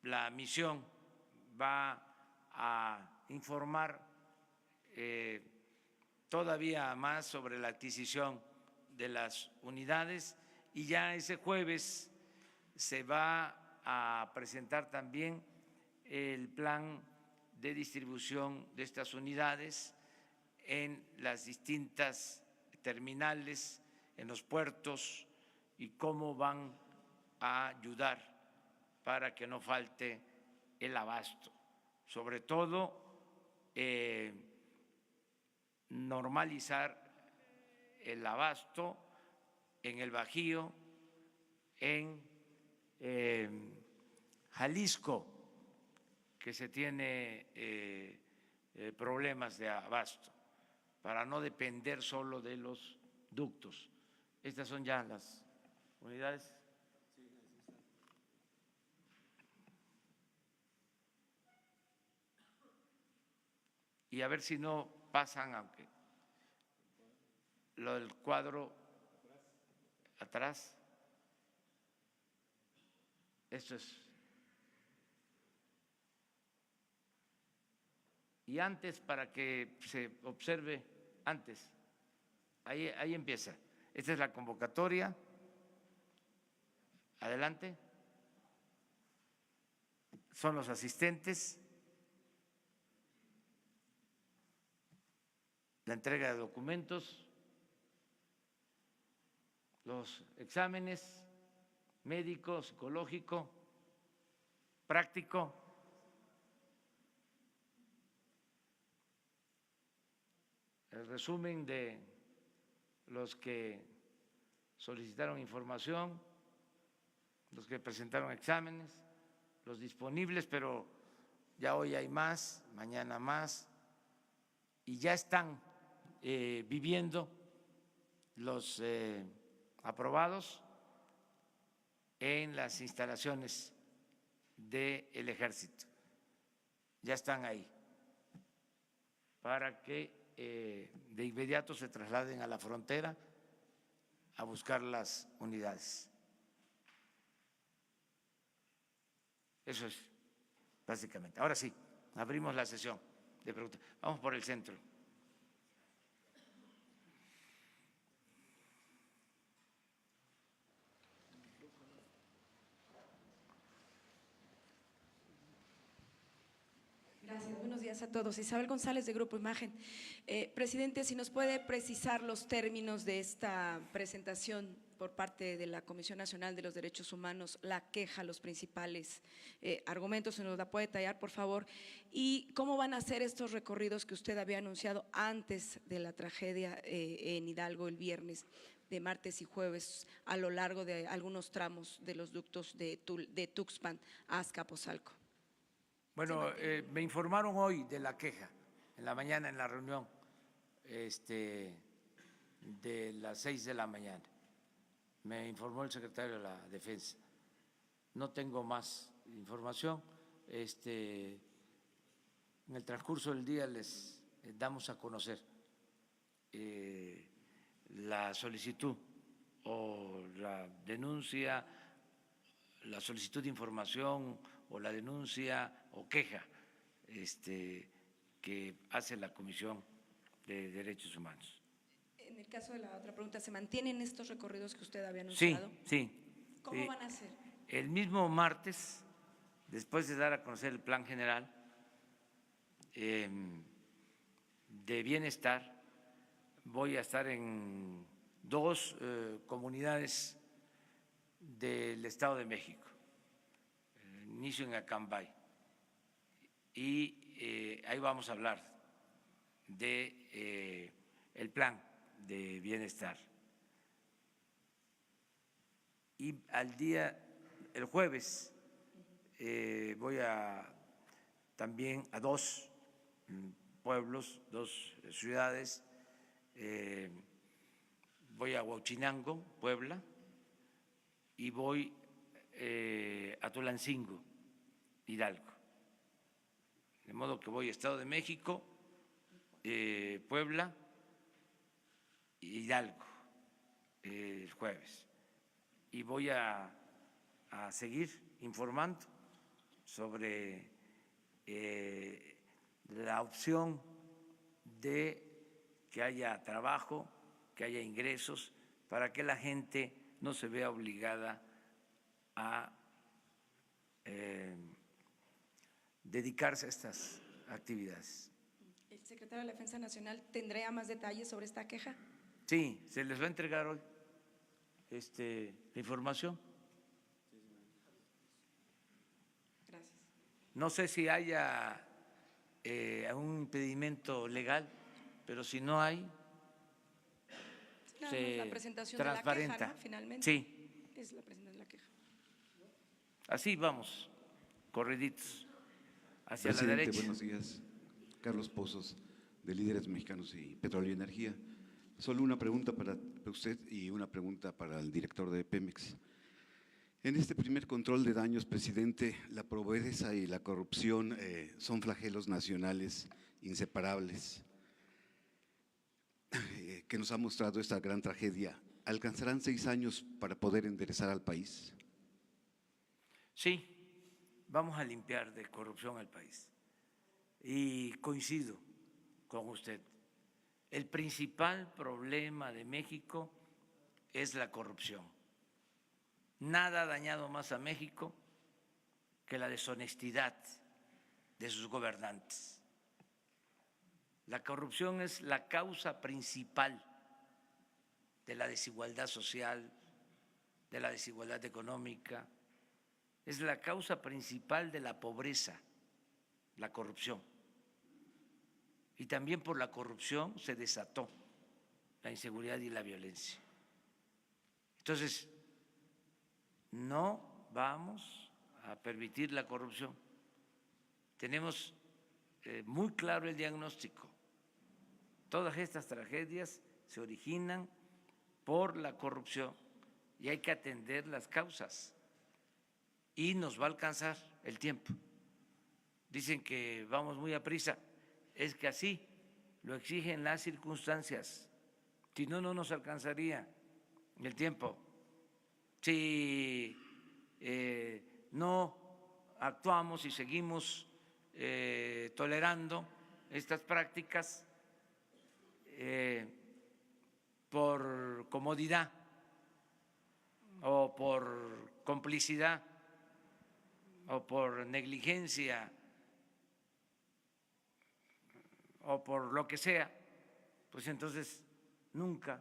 la misión va a informar todavía más sobre la adquisición de las unidades y ya ese jueves se va a presentar también el plan de distribución de estas unidades en las distintas terminales, en los puertos y cómo van a ayudar para que no falte el abasto, sobre todo normalizar el abasto en el Bajío, en Jalisco, que se tiene problemas de abasto, para no depender solo de los ductos. Estas son ya las unidades. Y a ver si no pasan, aunque lo del cuadro atrás, esto es. Y antes, para que se observe antes, ahí empieza. Esta es la convocatoria. Adelante. Son los asistentes. La entrega de documentos, los exámenes médico, psicológico, práctico. El resumen de los que solicitaron información, los que presentaron exámenes, los disponibles, pero ya hoy hay más, mañana más, y ya están viviendo los aprobados en las instalaciones del Ejército. Ya están ahí para que de inmediato se trasladen a la frontera a buscar las unidades. Eso es, básicamente. Ahora sí, abrimos la sesión de preguntas. Vamos por el centro. Gracias, buenos días a todos. Isabel González, de Grupo Imagen. Presidente, si nos puede precisar los términos de esta presentación por parte de la Comisión Nacional de los Derechos Humanos, la queja, los principales argumentos, se nos la puede detallar, por favor, y cómo van a ser estos recorridos que usted había anunciado antes de la tragedia en Hidalgo el viernes, de martes y jueves, a lo largo de algunos tramos de los ductos de Tuxpan a Azcapotzalco. Bueno, me informaron hoy de la queja, en la mañana en la reunión de las 6 de la mañana. Me informó el secretario de la Defensa. No tengo más información. En el transcurso del día les damos a conocer la solicitud o la denuncia, la solicitud de información o la denuncia o queja que hace la Comisión de Derechos Humanos. En el caso de la otra pregunta, ¿se mantienen estos recorridos que usted había anunciado? Sí. ¿Cómo van a ser? El mismo martes, después de dar a conocer el Plan General de Bienestar, voy a estar en 2 comunidades del Estado de México. Inicio en Acambay y ahí vamos a hablar de el plan de bienestar. Y el jueves voy también a 2 pueblos, 2 ciudades. Voy a Huachinango, Puebla, y voy a Tulancingo, Hidalgo. De modo que voy a Estado de México, Puebla, Hidalgo el jueves. Y voy a seguir informando sobre la opción de que haya trabajo, que haya ingresos, para que la gente no se vea obligada a dedicarse a estas actividades. ¿El secretario de la Defensa Nacional tendrá más detalles sobre esta queja? Sí, se les va a entregar hoy la información. Gracias. No sé si haya un impedimento legal, pero si no hay, Nada se más la presentación transparenta. de la queja, ¿no? Finalmente. Sí, Es la presentación de la queja. así vamos, correditos, hacia la Presidente, derecha. buenos días. Carlos Pozos, de Líderes Mexicanos y Petróleo y Energía. Solo una pregunta para usted y una pregunta para el director de Pemex. En este primer control de daños, presidente, la pobreza y la corrupción son flagelos nacionales inseparables que nos ha mostrado esta gran tragedia. ¿Alcanzarán 6 años para poder enderezar al país? Sí, vamos a limpiar de corrupción al país. Y coincido con usted. El principal problema de México es la corrupción. Nada ha dañado más a México que la deshonestidad de sus gobernantes. La corrupción es la causa principal de la desigualdad social, de la desigualdad económica, es la causa principal de la pobreza, la corrupción. Y también por la corrupción se desató la inseguridad y la violencia. Entonces, no vamos a permitir la corrupción. Tenemos muy claro el diagnóstico. Todas estas tragedias se originan por la corrupción y hay que atender las causas. Y nos va a alcanzar el tiempo. Dicen que vamos muy a prisa. Es que así lo exigen las circunstancias. Si no, no nos alcanzaría el tiempo. Si no actuamos y seguimos tolerando estas prácticas por comodidad o por complicidad o por negligencia o por lo que sea, pues entonces nunca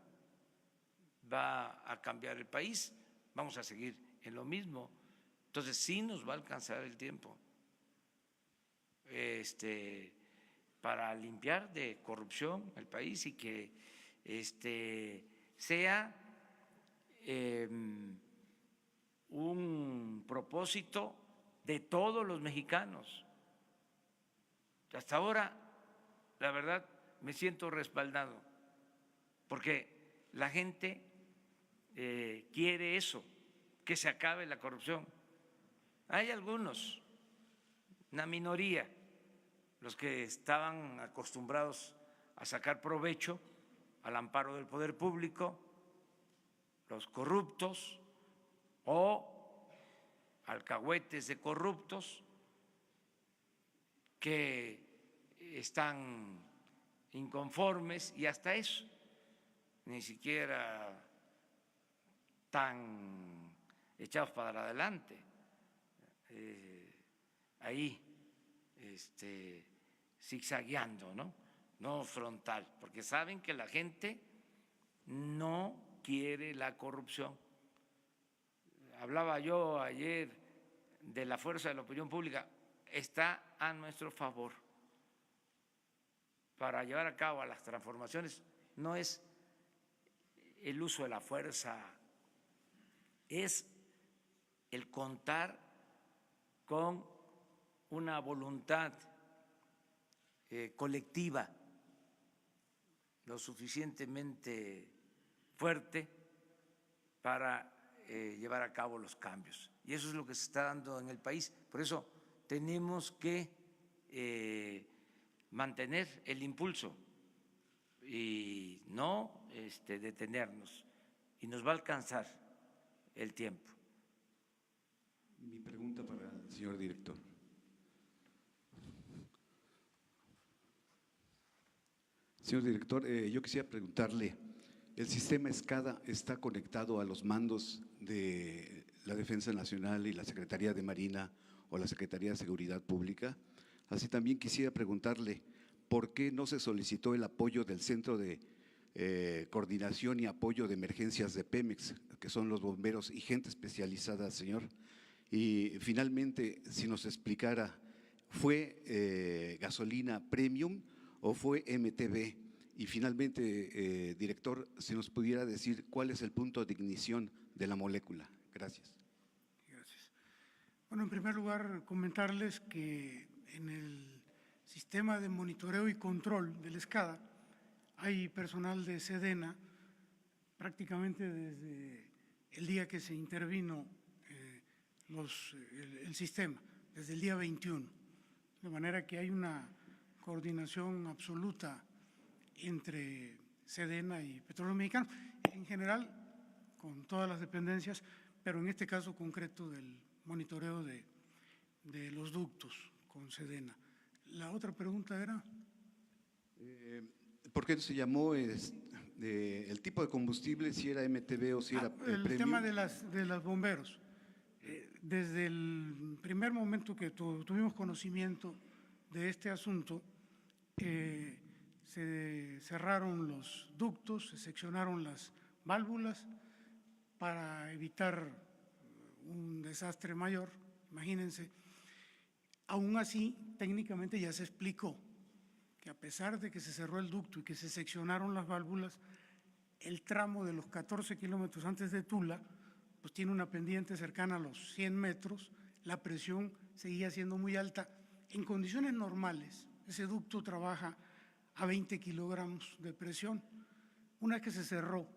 va a cambiar el país, vamos a seguir en lo mismo. Entonces sí nos va a alcanzar el tiempo para limpiar de corrupción el país y que sea un propósito de todos los mexicanos. Hasta ahora, la verdad, me siento respaldado, porque la gente quiere eso, que se acabe la corrupción. Hay algunos, una minoría, los que estaban acostumbrados a sacar provecho al amparo del poder público, los corruptos o alcahuetes de corruptos que están inconformes y hasta eso, ni siquiera tan echados para adelante, ahí zigzagueando, no frontal, porque saben que la gente no quiere la corrupción. Hablaba yo ayer de la fuerza de la opinión pública, está a nuestro favor para llevar a cabo las transformaciones. No es el uso de la fuerza, es el contar con una voluntad colectiva lo suficientemente fuerte para llevar a cabo los cambios. Y eso es lo que se está dando en el país. Por eso tenemos que mantener el impulso y no detenernos. Y nos va a alcanzar el tiempo. Mi pregunta para el señor director. Señor director, yo quisiera preguntarle, ¿el sistema SCADA está conectado a los mandos de la Defensa Nacional y la Secretaría de Marina o la Secretaría de Seguridad Pública? Así también quisiera preguntarle, ¿por qué no se solicitó el apoyo del Centro de Coordinación y Apoyo de Emergencias de Pemex, que son los bomberos y gente especializada, señor? Y finalmente, si nos explicara, ¿fue gasolina premium o fue MTB? Y finalmente, director, si nos pudiera decir cuál es el punto de ignición de la molécula. Gracias. Gracias. Bueno, en primer lugar, comentarles que en el sistema de monitoreo y control del SCADA hay personal de Sedena prácticamente desde el día que se intervino el sistema, desde el día 21. De manera que hay una coordinación absoluta entre Sedena y Petróleos Mexicanos, en general con todas las dependencias, pero en este caso concreto del monitoreo de los ductos con Sedena. La otra pregunta era… ¿Por qué se llamó el tipo de combustible, si era MTB o si era el premium? tema de los bomberos. Desde el primer momento que tuvimos conocimiento de este asunto, se cerraron los ductos, se seccionaron las válvulas para evitar un desastre mayor, imagínense. Aún así, técnicamente ya se explicó que a pesar de que se cerró el ducto y que se seccionaron las válvulas, el tramo de los 14 kilómetros antes de Tula, pues tiene una pendiente cercana a los 100 metros, la presión seguía siendo muy alta. En condiciones normales, ese ducto trabaja a 20 kilogramos de presión. Una vez que se cerró,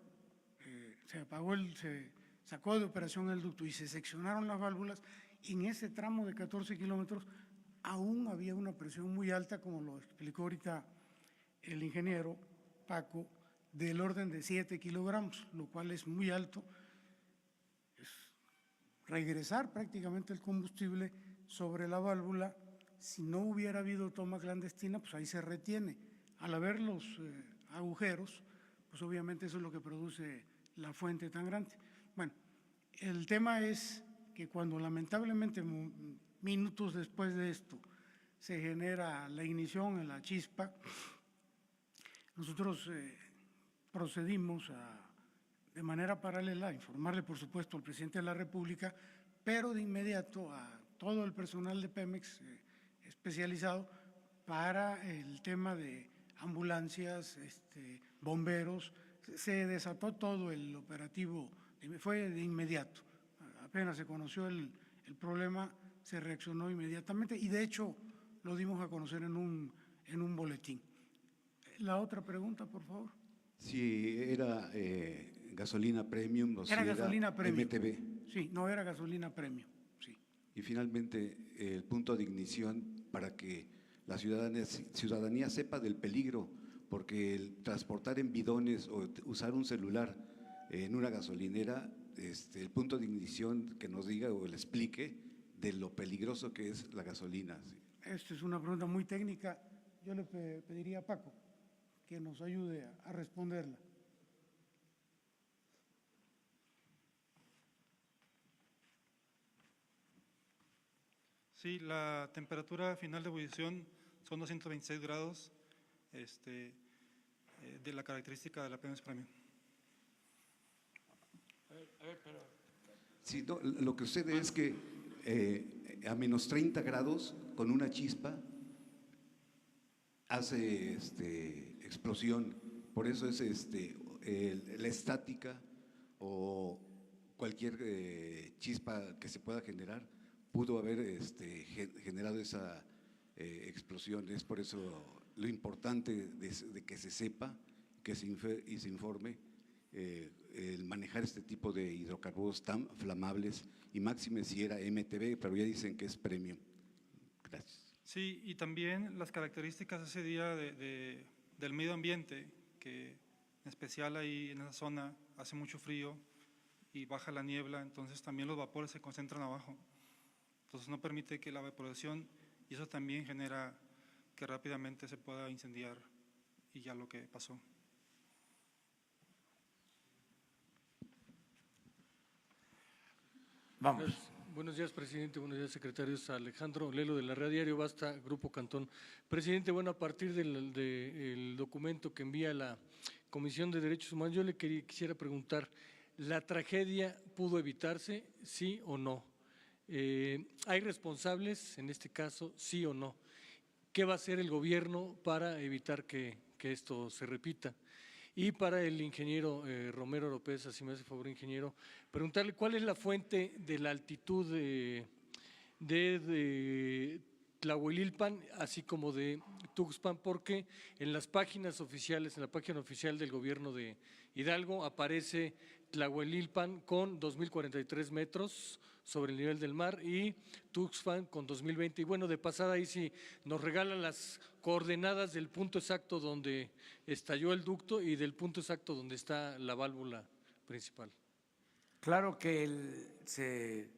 se sacó de operación el ducto y se seccionaron las válvulas, en ese tramo de 14 kilómetros aún había una presión muy alta, como lo explicó ahorita el ingeniero Paco, del orden de 7 kilogramos, lo cual es muy alto. Es regresar prácticamente el combustible sobre la válvula. Si no hubiera habido toma clandestina, pues ahí se retiene. Al haber los agujeros, pues obviamente eso es lo que produce la fuente tan grande. Bueno, el tema es que cuando lamentablemente minutos después de esto se genera la ignición en la chispa, nosotros procedimos de manera paralela a informarle, por supuesto, al presidente de la República, pero de inmediato a todo el personal de Pemex especializado para el tema de ambulancias, bomberos. Se desató todo el operativo, fue de inmediato. Apenas se conoció el problema, se reaccionó inmediatamente y de hecho lo dimos a conocer en un boletín. La otra pregunta, por favor. Si era gasolina premium o si era gasolina premium. MTB. Sí, no era gasolina premium, sí. Y finalmente, el punto de ignición para que la ciudadanía sepa del peligro, porque el transportar en bidones o usar un celular en una gasolinera, el punto de ignición que nos diga o le explique de lo peligroso que es la gasolina. Esta es una pregunta muy técnica. Yo le pediría a Paco que nos ayude a responderla. Sí, la temperatura final de ebullición son 226 grados de la característica de la Pemex Premium. Sí, no, lo que sucede es que a menos 30 grados con una chispa hace explosión. Por eso es la estática o cualquier chispa que se pueda generar pudo haber generado esa explosión. Es por eso lo importante de que se sepa y se informe el manejar este tipo de hidrocarburos tan flamables y máxime si era MTB, pero ya dicen que es premium. Gracias. Sí, y también las características ese día del medio ambiente, que en especial ahí en esa zona hace mucho frío y baja la niebla, entonces también los vapores se concentran abajo. Entonces no permite que la evaporación, y eso también genera que rápidamente se pueda incendiar, y ya lo que pasó. Vamos. Buenos días, presidente. Buenos días, secretarios. Alejandro Lelo, de la Red Diario Basta, Grupo Cantón. Presidente, bueno, a partir del documento que envía la Comisión de Derechos Humanos, yo le quisiera preguntar, ¿la tragedia pudo evitarse, sí o no? ¿Hay responsables en este caso, sí o no? ¿Qué va a hacer el gobierno para evitar que esto se repita? Y para el ingeniero Romero López, así me hace favor, ingeniero, preguntarle cuál es la fuente de la altitud de Tlahuelilpan, así como de Tuxpan, porque en las páginas oficiales, en la página oficial del gobierno de Hidalgo, aparece Tlahuelilpan con 2.043 metros sobre el nivel del mar y Tuxpan con 2020. Y bueno, de pasada ahí sí nos regalan las coordenadas del punto exacto donde estalló el ducto y del punto exacto donde está la válvula principal. Claro que se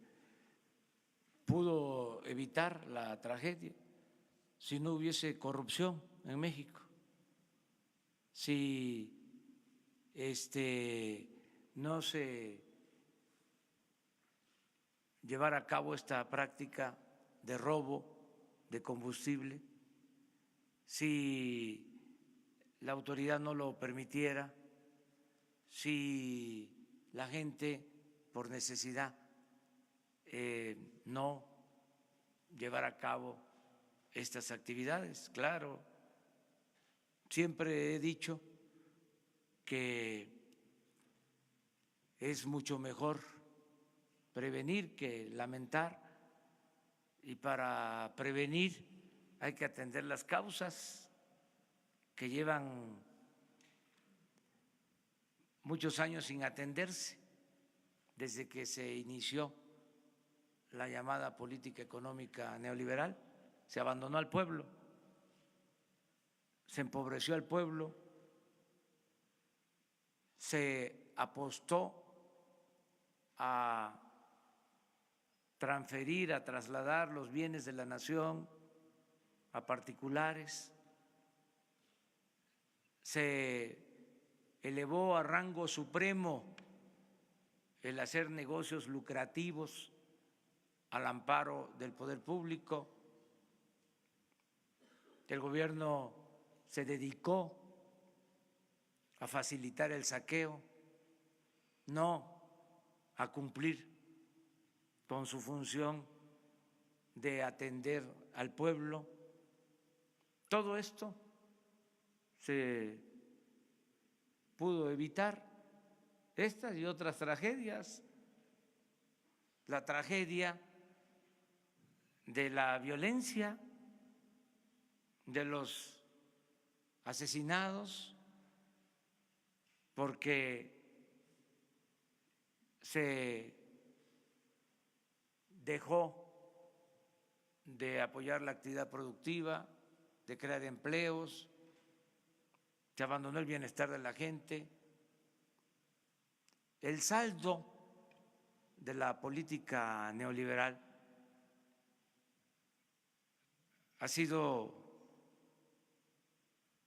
pudo evitar la tragedia si no hubiese corrupción en México, si no se llevara a cabo esta práctica de robo de combustible, si la autoridad no lo permitiera, si la gente por necesidad no llevara a cabo estas actividades. Claro, siempre he dicho que es mucho mejor prevenir que lamentar, y para prevenir hay que atender las causas que llevan muchos años sin atenderse desde que se inició la llamada política económica neoliberal. Se abandonó al pueblo, se empobreció al pueblo, se apostó a transferir, a trasladar los bienes de la nación a particulares, se elevó a rango supremo el hacer negocios lucrativos al amparo del poder público. El gobierno se dedicó a facilitar el saqueo, no a cumplir con su función de atender al pueblo. Todo esto se pudo evitar, estas y otras tragedias. La tragedia de la violencia, de los asesinados, porque se dejó de apoyar la actividad productiva, de crear empleos, se abandonó el bienestar de la gente. El saldo de la política neoliberal ha sido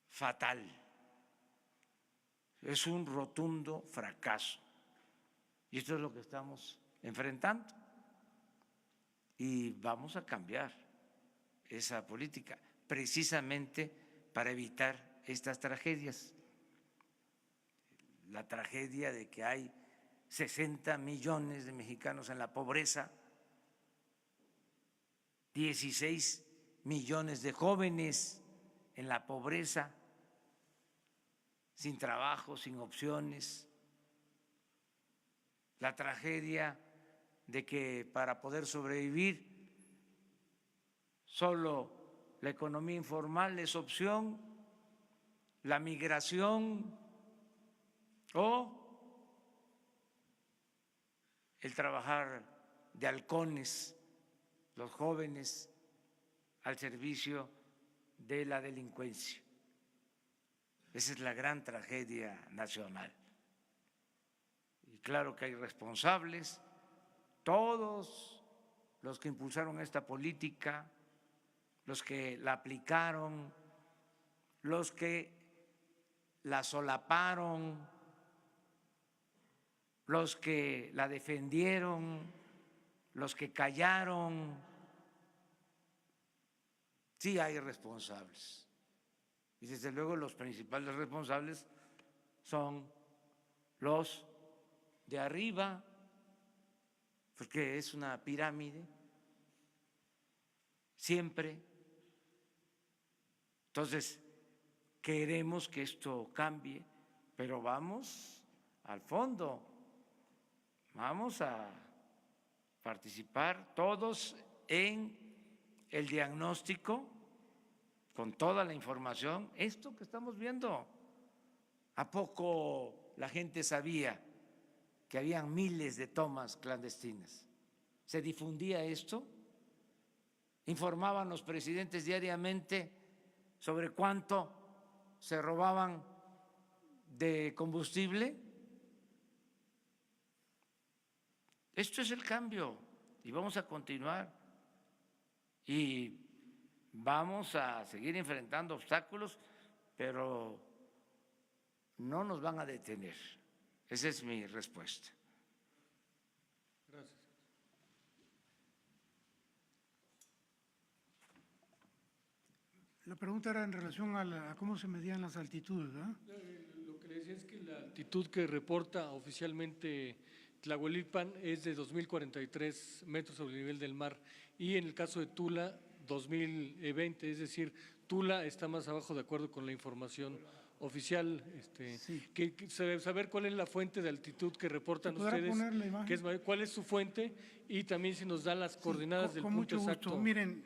fatal, es un rotundo fracaso, y esto es lo que estamos enfrentando, y vamos a cambiar esa política precisamente para evitar estas tragedias. La tragedia de que hay 60 millones de mexicanos en la pobreza, 16 millones de jóvenes en la pobreza, sin trabajo, sin opciones. La tragedia de que para poder sobrevivir solo la economía informal es opción, la migración o el trabajar de halcones, los jóvenes al servicio de la delincuencia. Esa es la gran tragedia nacional. Y claro que hay responsables, todos los que impulsaron esta política, los que la aplicaron, los que la solaparon, los que la defendieron, los que callaron. Sí hay responsables. Y desde luego los principales responsables son los de arriba, porque es una pirámide, siempre. Entonces, queremos que esto cambie, pero vamos al fondo, vamos a participar todos en el diagnóstico con toda la información. Esto que estamos viendo, ¿a poco la gente sabía que habían miles de tomas clandestinas? ¿Se difundía esto? ¿Informaban los presidentes diariamente sobre cuánto se robaban de combustible? Esto es el cambio y vamos a continuar y vamos a seguir enfrentando obstáculos, pero no nos van a detener. Esa es mi respuesta. Gracias. La pregunta era en relación a cómo se medían las altitudes, ¿verdad? Lo que le decía es que la altitud que reporta oficialmente Tlahuelilpan es de 2.043 metros sobre el nivel del mar y en el caso de Tula 2020, es decir, Tula está más abajo de acuerdo con la información oficial. Sí. Saber cuál es la fuente de altitud que reportan ustedes, cuál es su fuente y también si nos dan las coordenadas del punto mucho exacto. Gusto. Miren,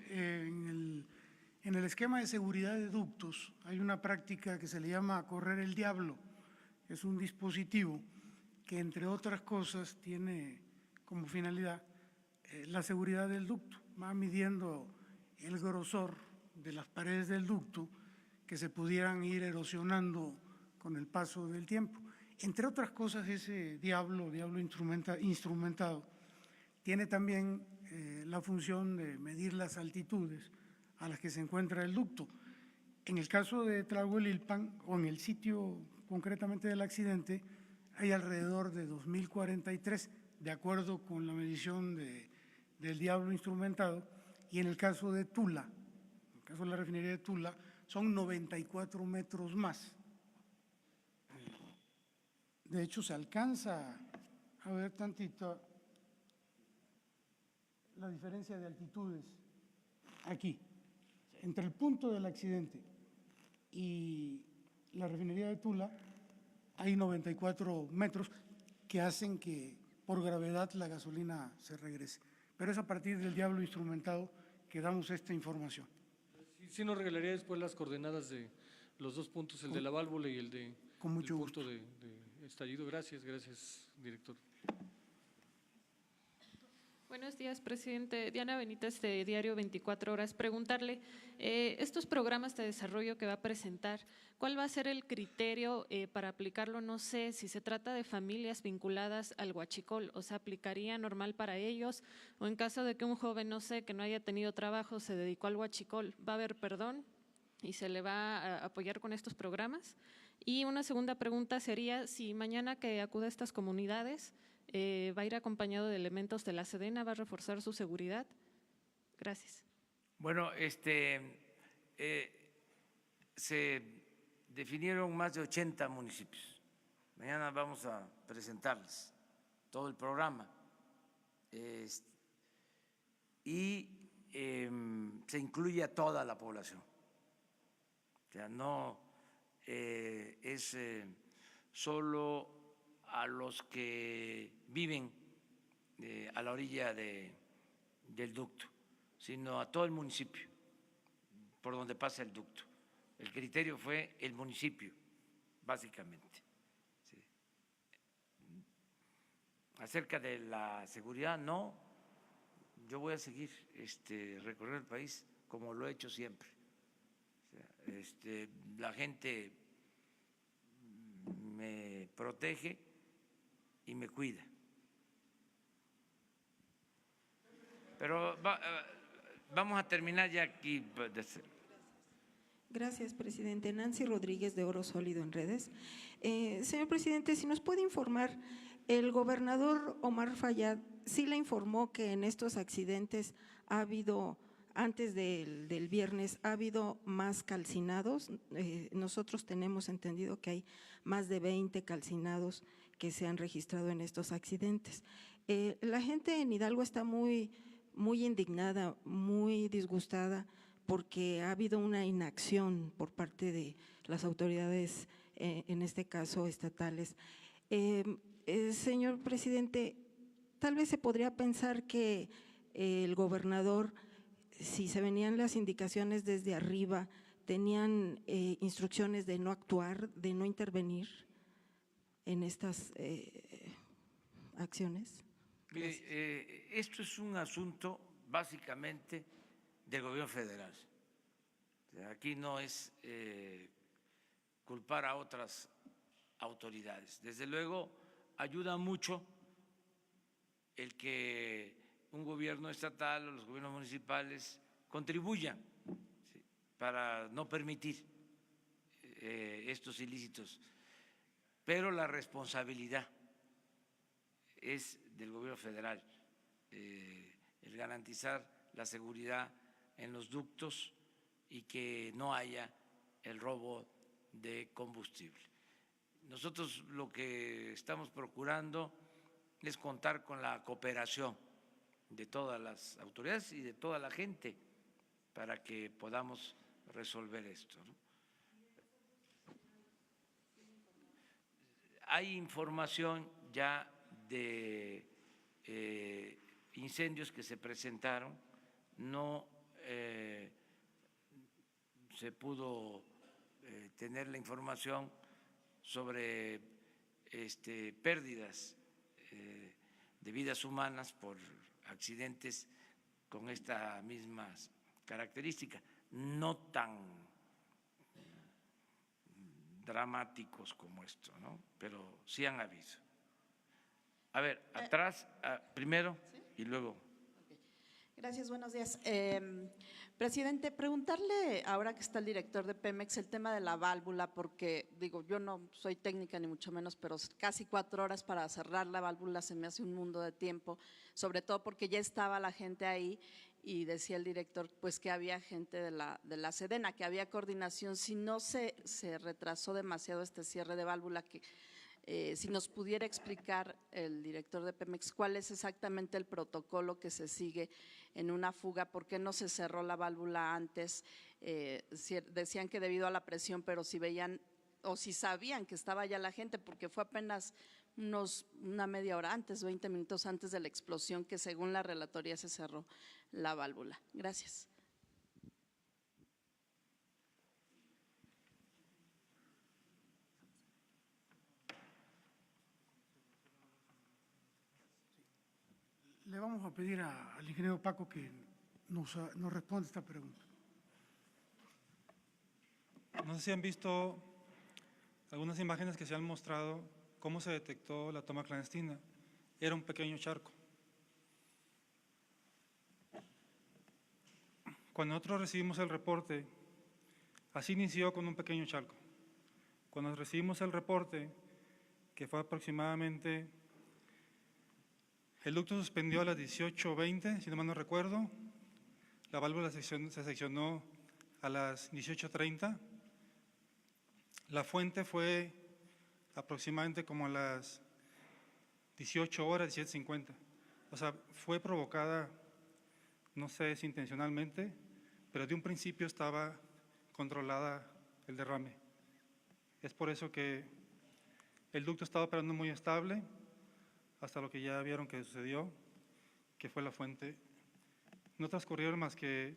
en el esquema de seguridad de ductos hay una práctica que se le llama correr el diablo. Es un dispositivo que, entre otras cosas, tiene como finalidad la seguridad del ducto. Va midiendo el grosor de las paredes del ducto que se pudieran ir erosionando con el paso del tiempo. Entre otras cosas, ese diablo instrumentado, tiene también la función de medir las altitudes a las que se encuentra el ducto. En el caso de Tlahuelilpan, o en el sitio concretamente del accidente, hay alrededor de 2.043, de acuerdo con la medición del diablo instrumentado, y en el caso de Tula, en el caso de la refinería de Tula, son 94 metros más. De hecho, se alcanza a ver tantito la diferencia de altitudes aquí, entre el punto del accidente y la refinería de Tula, hay 94 metros que hacen que por gravedad la gasolina se regrese. Pero es a partir del diablo instrumentado que damos esta información. Sí nos regalaría después las coordenadas de los dos puntos, el de la válvula y el de con mucho el gusto punto de estallido. Gracias, director. Buenos días, presidente. Diana Benítez, de Diario 24 Horas. Preguntarle, estos programas de desarrollo que va a presentar, ¿cuál va a ser el criterio para aplicarlo? No sé si se trata de familias vinculadas al huachicol, o sea, ¿aplicaría normal para ellos? O en caso de que un joven, no sé, que no haya tenido trabajo, se dedicó al huachicol, ¿va a haber perdón y se le va a apoyar con estos programas? Y una segunda pregunta sería, si mañana que acude a estas comunidades, ¿va a ir acompañado de elementos de la Sedena? ¿Va a reforzar su seguridad? Gracias. Bueno, se definieron más de 80 municipios. Mañana vamos a presentarles todo el programa. Y se incluye a toda la población. O sea, no es solo a los que viven a la orilla del ducto, sino a todo el municipio, por donde pasa el ducto. El criterio fue el municipio, básicamente. Sí. Acerca de la seguridad, no, yo voy a seguir recorrer el país como lo he hecho siempre. O sea, la gente me protege y me cuida. Pero vamos a terminar ya aquí. Gracias, presidente. Nancy Rodríguez, de Oro Sólido en Redes. Señor presidente, si nos puede informar, el gobernador Omar Fayad sí le informó que en estos accidentes ha habido, antes del viernes, ha habido más calcinados. Nosotros tenemos entendido que hay más de 20 calcinados que se han registrado en estos accidentes. La gente en Hidalgo está muy indignada, muy disgustada, porque ha habido una inacción por parte de las autoridades, en este caso estatales. Señor presidente, tal vez se podría pensar que el gobernador, si se venían las indicaciones desde arriba, tenían instrucciones de no actuar, de no intervenir en estas acciones. Mire, esto es un asunto básicamente del gobierno federal. O sea, aquí no es culpar a otras autoridades. Desde luego ayuda mucho el que un gobierno estatal o los gobiernos municipales contribuyan, ¿sí?, para no permitir estos ilícitos, pero la responsabilidad es del gobierno federal, el garantizar la seguridad en los ductos y que no haya el robo de combustible. Nosotros lo que estamos procurando es contar con la cooperación de todas las autoridades y de toda la gente para que podamos resolver esto, ¿no? Hay información ya de incendios que se presentaron, no se pudo tener la información sobre pérdidas de vidas humanas por accidentes con estas mismas características, no tan dramáticos como esto, ¿no? Pero sí han habido. A ver, atrás, primero, ¿sí?, y luego. Gracias, buenos días. Presidente, preguntarle, ahora que está el director de Pemex, el tema de la válvula, porque digo, yo no soy técnica ni mucho menos, pero casi 4 horas para cerrar la válvula se me hace un mundo de tiempo, sobre todo porque ya estaba la gente ahí y decía el director pues que había gente de la Sedena, que había coordinación. Si no se retrasó demasiado este cierre de válvula, que si nos pudiera explicar el director de Pemex cuál es exactamente el protocolo que se sigue en una fuga, por qué no se cerró la válvula antes. Decían que debido a la presión, pero si veían o si sabían que estaba ya la gente, porque fue apenas una media hora antes, 20 minutos antes de la explosión, que según la relatoría se cerró la válvula. Gracias. Le vamos a pedir al ingeniero Paco que nos responda esta pregunta. No sé si han visto algunas imágenes que se han mostrado cómo se detectó la toma clandestina. Era un pequeño charco. Cuando nosotros recibimos el reporte, así inició con un pequeño charco. Cuando recibimos el reporte, que fue aproximadamente, el ducto suspendió a las 18:20, si no mal no recuerdo, la válvula se seccionó a las 18:30, la fuente fue aproximadamente como a las 18 horas, 17:50. O sea, fue provocada, no sé si intencionalmente, pero de un principio estaba controlada el derrame. Es por eso que el ducto estaba operando muy estable hasta lo que ya vieron que sucedió, que fue la fuente. No transcurrieron más que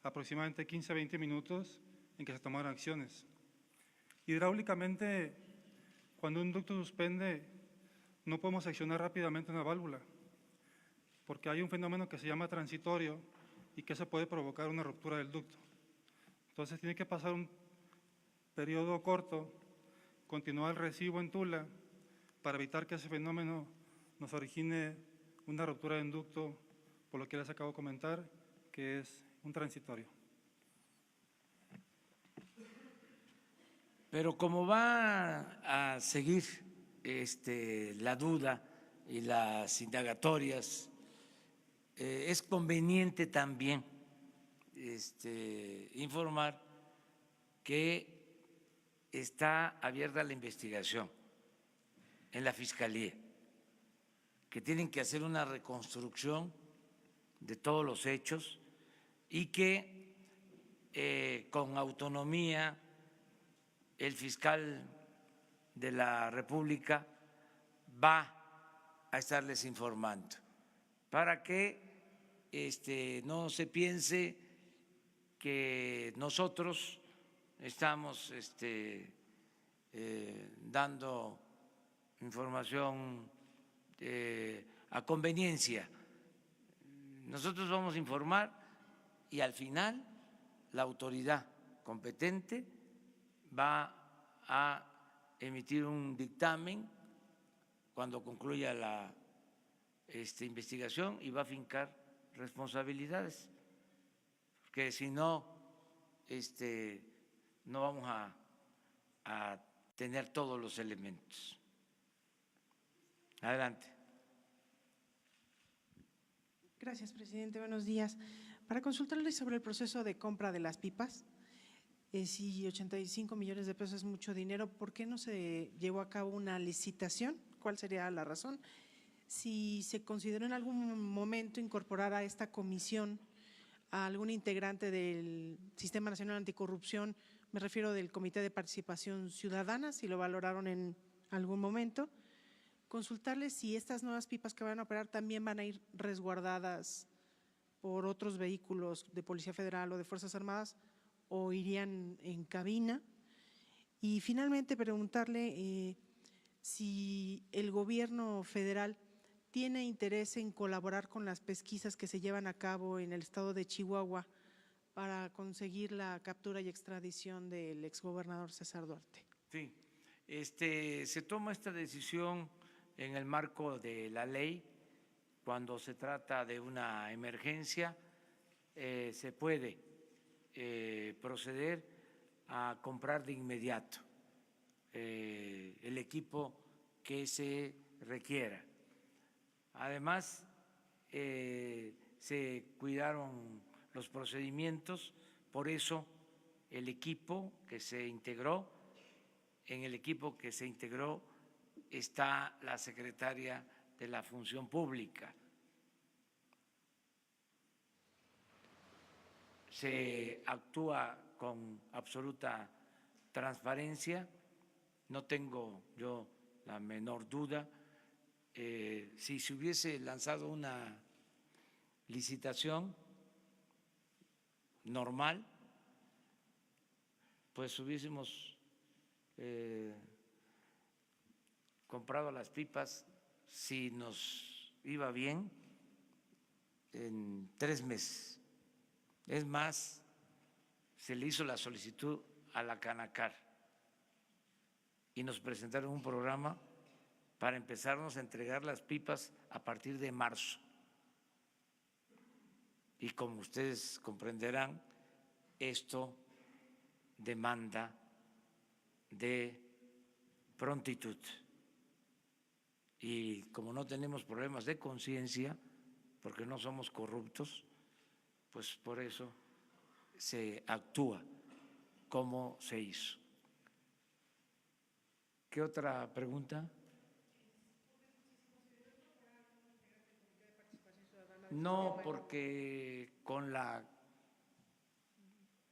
aproximadamente 15 a 20 minutos en que se tomaron acciones. Hidráulicamente, cuando un ducto suspende, no podemos accionar rápidamente una válvula, porque hay un fenómeno que se llama transitorio y que se puede provocar una ruptura del ducto. Entonces tiene que pasar un periodo corto, continuar el recibo en Tula, para evitar que ese fenómeno nos origine una ruptura del ducto, por lo que les acabo de comentar, que es un transitorio. Pero como va a seguir la duda y las indagatorias, es conveniente también informar que está abierta la investigación en la Fiscalía, que tienen que hacer una reconstrucción de todos los hechos y que con autonomía el fiscal de la República va a estarles informando para que no se piense que nosotros estamos dando información a conveniencia. Nosotros vamos a informar y al final la autoridad competente va a emitir un dictamen cuando concluya la investigación y va a fincar responsabilidades, porque si no, no vamos a tener todos los elementos. Adelante. Gracias, presidente. Buenos días. Para consultarle sobre el proceso de compra de las pipas, si 85 millones de pesos es mucho dinero, ¿por qué no se llevó a cabo una licitación? ¿Cuál sería la razón? Si se consideró en algún momento incorporar a esta comisión a algún integrante del Sistema Nacional Anticorrupción, me refiero del Comité de Participación Ciudadana, si lo valoraron en algún momento. Consultarles si estas nuevas pipas que van a operar también van a ir resguardadas por otros vehículos de Policía Federal o de Fuerzas Armadas, o irían en cabina. Y finalmente preguntarle si el gobierno federal tiene interés en colaborar con las pesquisas que se llevan a cabo en el estado de Chihuahua para conseguir la captura y extradición del exgobernador César Duarte. Sí, se toma esta decisión en el marco de la ley. Cuando se trata de una emergencia, se puede proceder a comprar de inmediato el equipo que se requiera. Además, se cuidaron los procedimientos, por eso el equipo que se integró, en el equipo que se integró está la secretaria de la Función Pública. Se actúa con absoluta transparencia, no tengo yo la menor duda. Si se hubiese lanzado una licitación normal, pues hubiésemos comprado las pipas, si nos iba bien, en 3 meses. Es más, se le hizo la solicitud a la Canacar y nos presentaron un programa para empezarnos a entregar las pipas a partir de marzo. Y como ustedes comprenderán, esto demanda de prontitud. Y como no tenemos problemas de conciencia, porque no somos corruptos, pues por eso se actúa como se hizo. ¿Qué otra pregunta? No, porque con la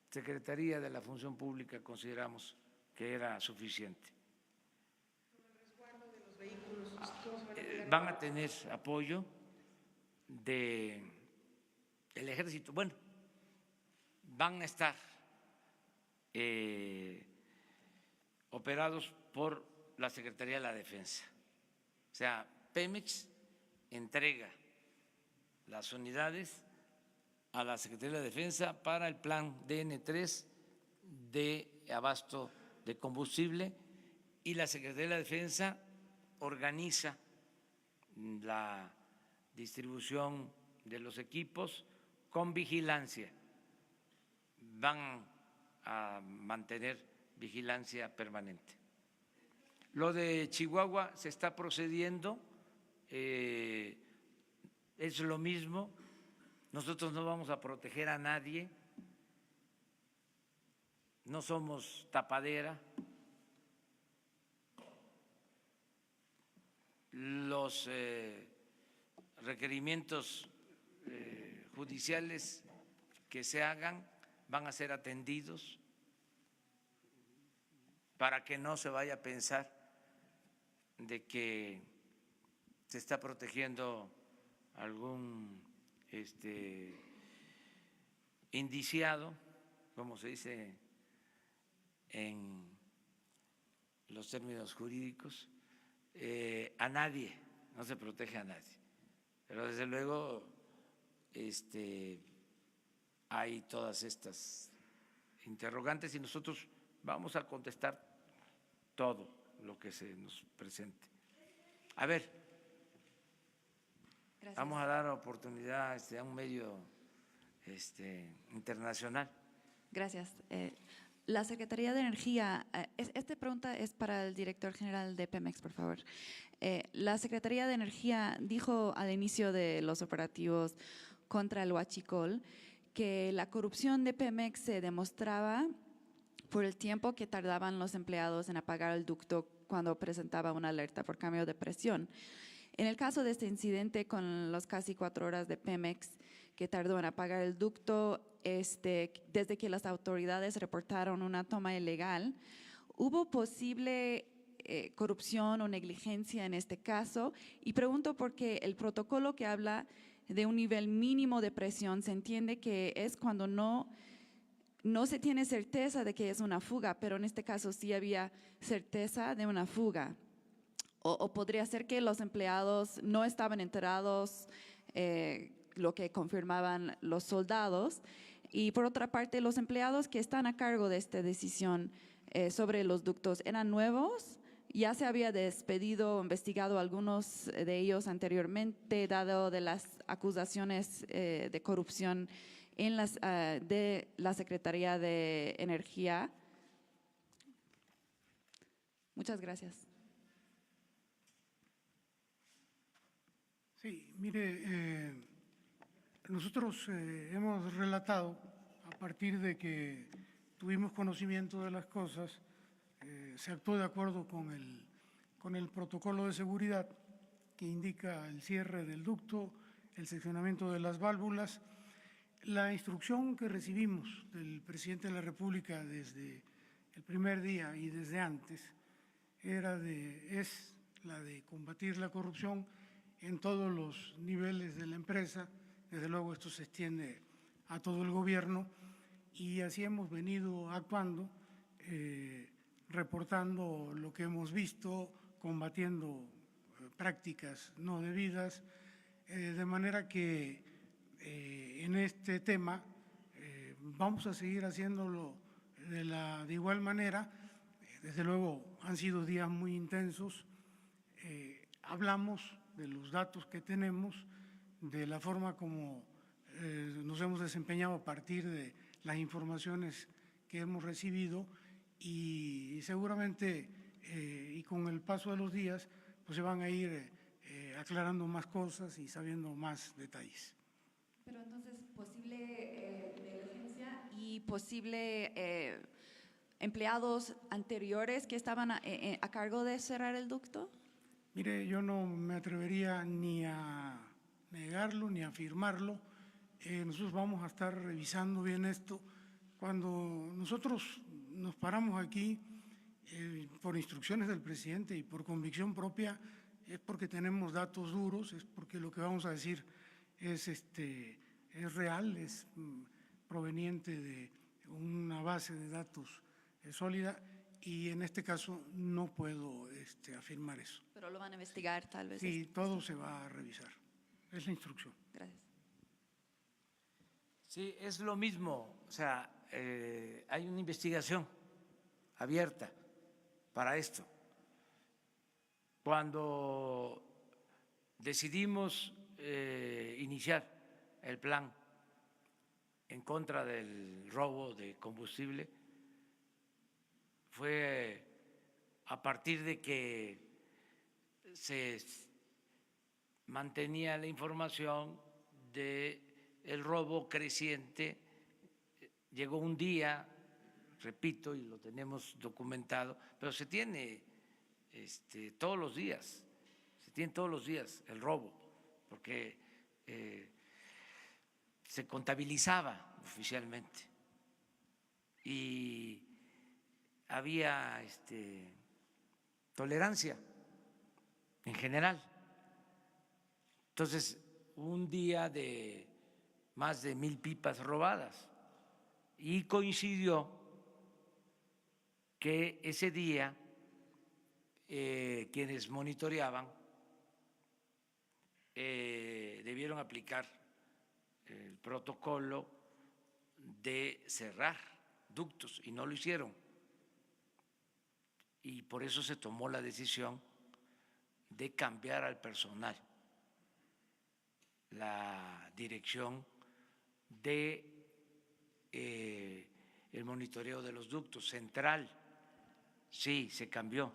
Secretaría de la Función Pública consideramos que era suficiente. Van a tener apoyo del Ejército. Bueno, van a estar operados por la Secretaría de la Defensa. O sea, Pemex entrega las unidades a la Secretaría de la Defensa para el plan DN3 de abasto de combustible y la Secretaría de la Defensa organiza la distribución de los equipos con vigilancia. Van a mantener vigilancia permanente. Lo de Chihuahua se está procediendo, es lo mismo. Nosotros no vamos a proteger a nadie, no somos tapadera. Los requerimientos judiciales que se hagan van a ser atendidos para que no se vaya a pensar de que se está protegiendo algún indiciado, como se dice en los términos jurídicos, a nadie, no se protege a nadie. Pero desde luego hay todas estas interrogantes y nosotros vamos a contestar todo lo que se nos presente. A ver, gracias. Vamos a dar oportunidad a un medio internacional. Gracias. La Secretaría de Energía, esta pregunta es para el director general de Pemex, por favor. La Secretaría de Energía dijo al inicio de los operativos contra el huachicol que la corrupción de Pemex se demostraba por el tiempo que tardaban los empleados en apagar el ducto cuando presentaba una alerta por cambio de presión. En el caso de este incidente con las casi 4 horas de Pemex que tardó en apagar el ducto, desde que las autoridades reportaron una toma ilegal, ¿hubo posible corrupción o negligencia en este caso? Y pregunto porque el protocolo que habla de un nivel mínimo de presión se entiende que es cuando no se tiene certeza de que es una fuga, pero en este caso sí había certeza de una fuga. O podría ser que los empleados no estaban enterados, lo que confirmaban los soldados. Y por otra parte, los empleados que están a cargo de esta decisión sobre los ductos, ¿eran nuevos? Ya se había despedido o investigado a algunos de ellos anteriormente, dado de las acusaciones de corrupción de la Secretaría de Energía. Muchas gracias. Sí, mire, nosotros hemos relatado, a partir de que tuvimos conocimiento de las cosas, se actuó de acuerdo con el protocolo de seguridad que indica el cierre del ducto, el seccionamiento de las válvulas. La instrucción que recibimos del presidente de la República desde el primer día y desde antes es la de combatir la corrupción en todos los niveles de la empresa. Desde luego esto se extiende a todo el gobierno y así hemos venido actuando, reportando lo que hemos visto, combatiendo prácticas no debidas, de manera que en este tema vamos a seguir haciéndolo de igual manera. Desde luego han sido días muy intensos, hablamos de los datos que tenemos, de la forma como nos hemos desempeñado a partir de las informaciones que hemos recibido y seguramente y con el paso de los días pues se van a ir aclarando más cosas y sabiendo más detalles. Pero entonces, posible negligencia y posible empleados anteriores que estaban a cargo de cerrar el ducto. Mire, yo no me atrevería ni a negarlo ni a afirmarlo. Nosotros vamos a estar revisando bien esto. Cuando nosotros nos paramos aquí por instrucciones del presidente y por convicción propia, es porque tenemos datos duros, es porque lo que vamos a decir es real, es proveniente de una base de datos sólida, y en este caso no puedo afirmar eso. Pero lo van a investigar tal vez. Sí, todo se va a revisar. Es la instrucción. Gracias. Sí, es lo mismo. O sea, hay una investigación abierta para esto. Cuando decidimos iniciar el plan en contra del robo de combustible, fue a partir de que se mantenía la información de el robo creciente. Llegó un día, repito, y lo tenemos documentado, pero se tiene todos los días, el robo, porque se contabilizaba oficialmente y había tolerancia en general. Entonces, un día de más de 1,000 pipas robadas, y coincidió que ese día quienes monitoreaban debieron aplicar el protocolo de cerrar ductos y no lo hicieron. Y por eso se tomó la decisión de cambiar al personal la dirección de el monitoreo de los ductos central. Sí, se cambió,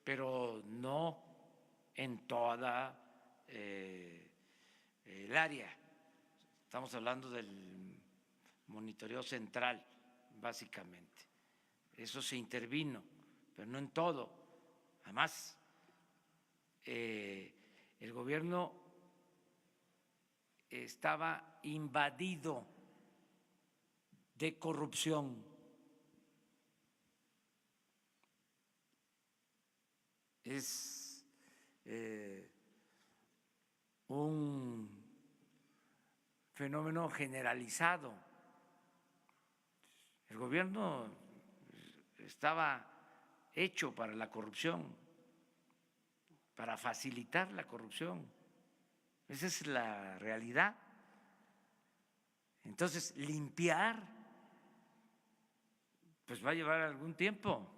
pero no en toda el área. Estamos hablando del monitoreo central, básicamente. Eso se intervino, pero no en todo. Además, el gobierno estaba invadido de corrupción. Es un fenómeno generalizado. El gobierno estaba hecho para la corrupción, para facilitar la corrupción. Esa es la realidad. Entonces, limpiar, pues va a llevar algún tiempo.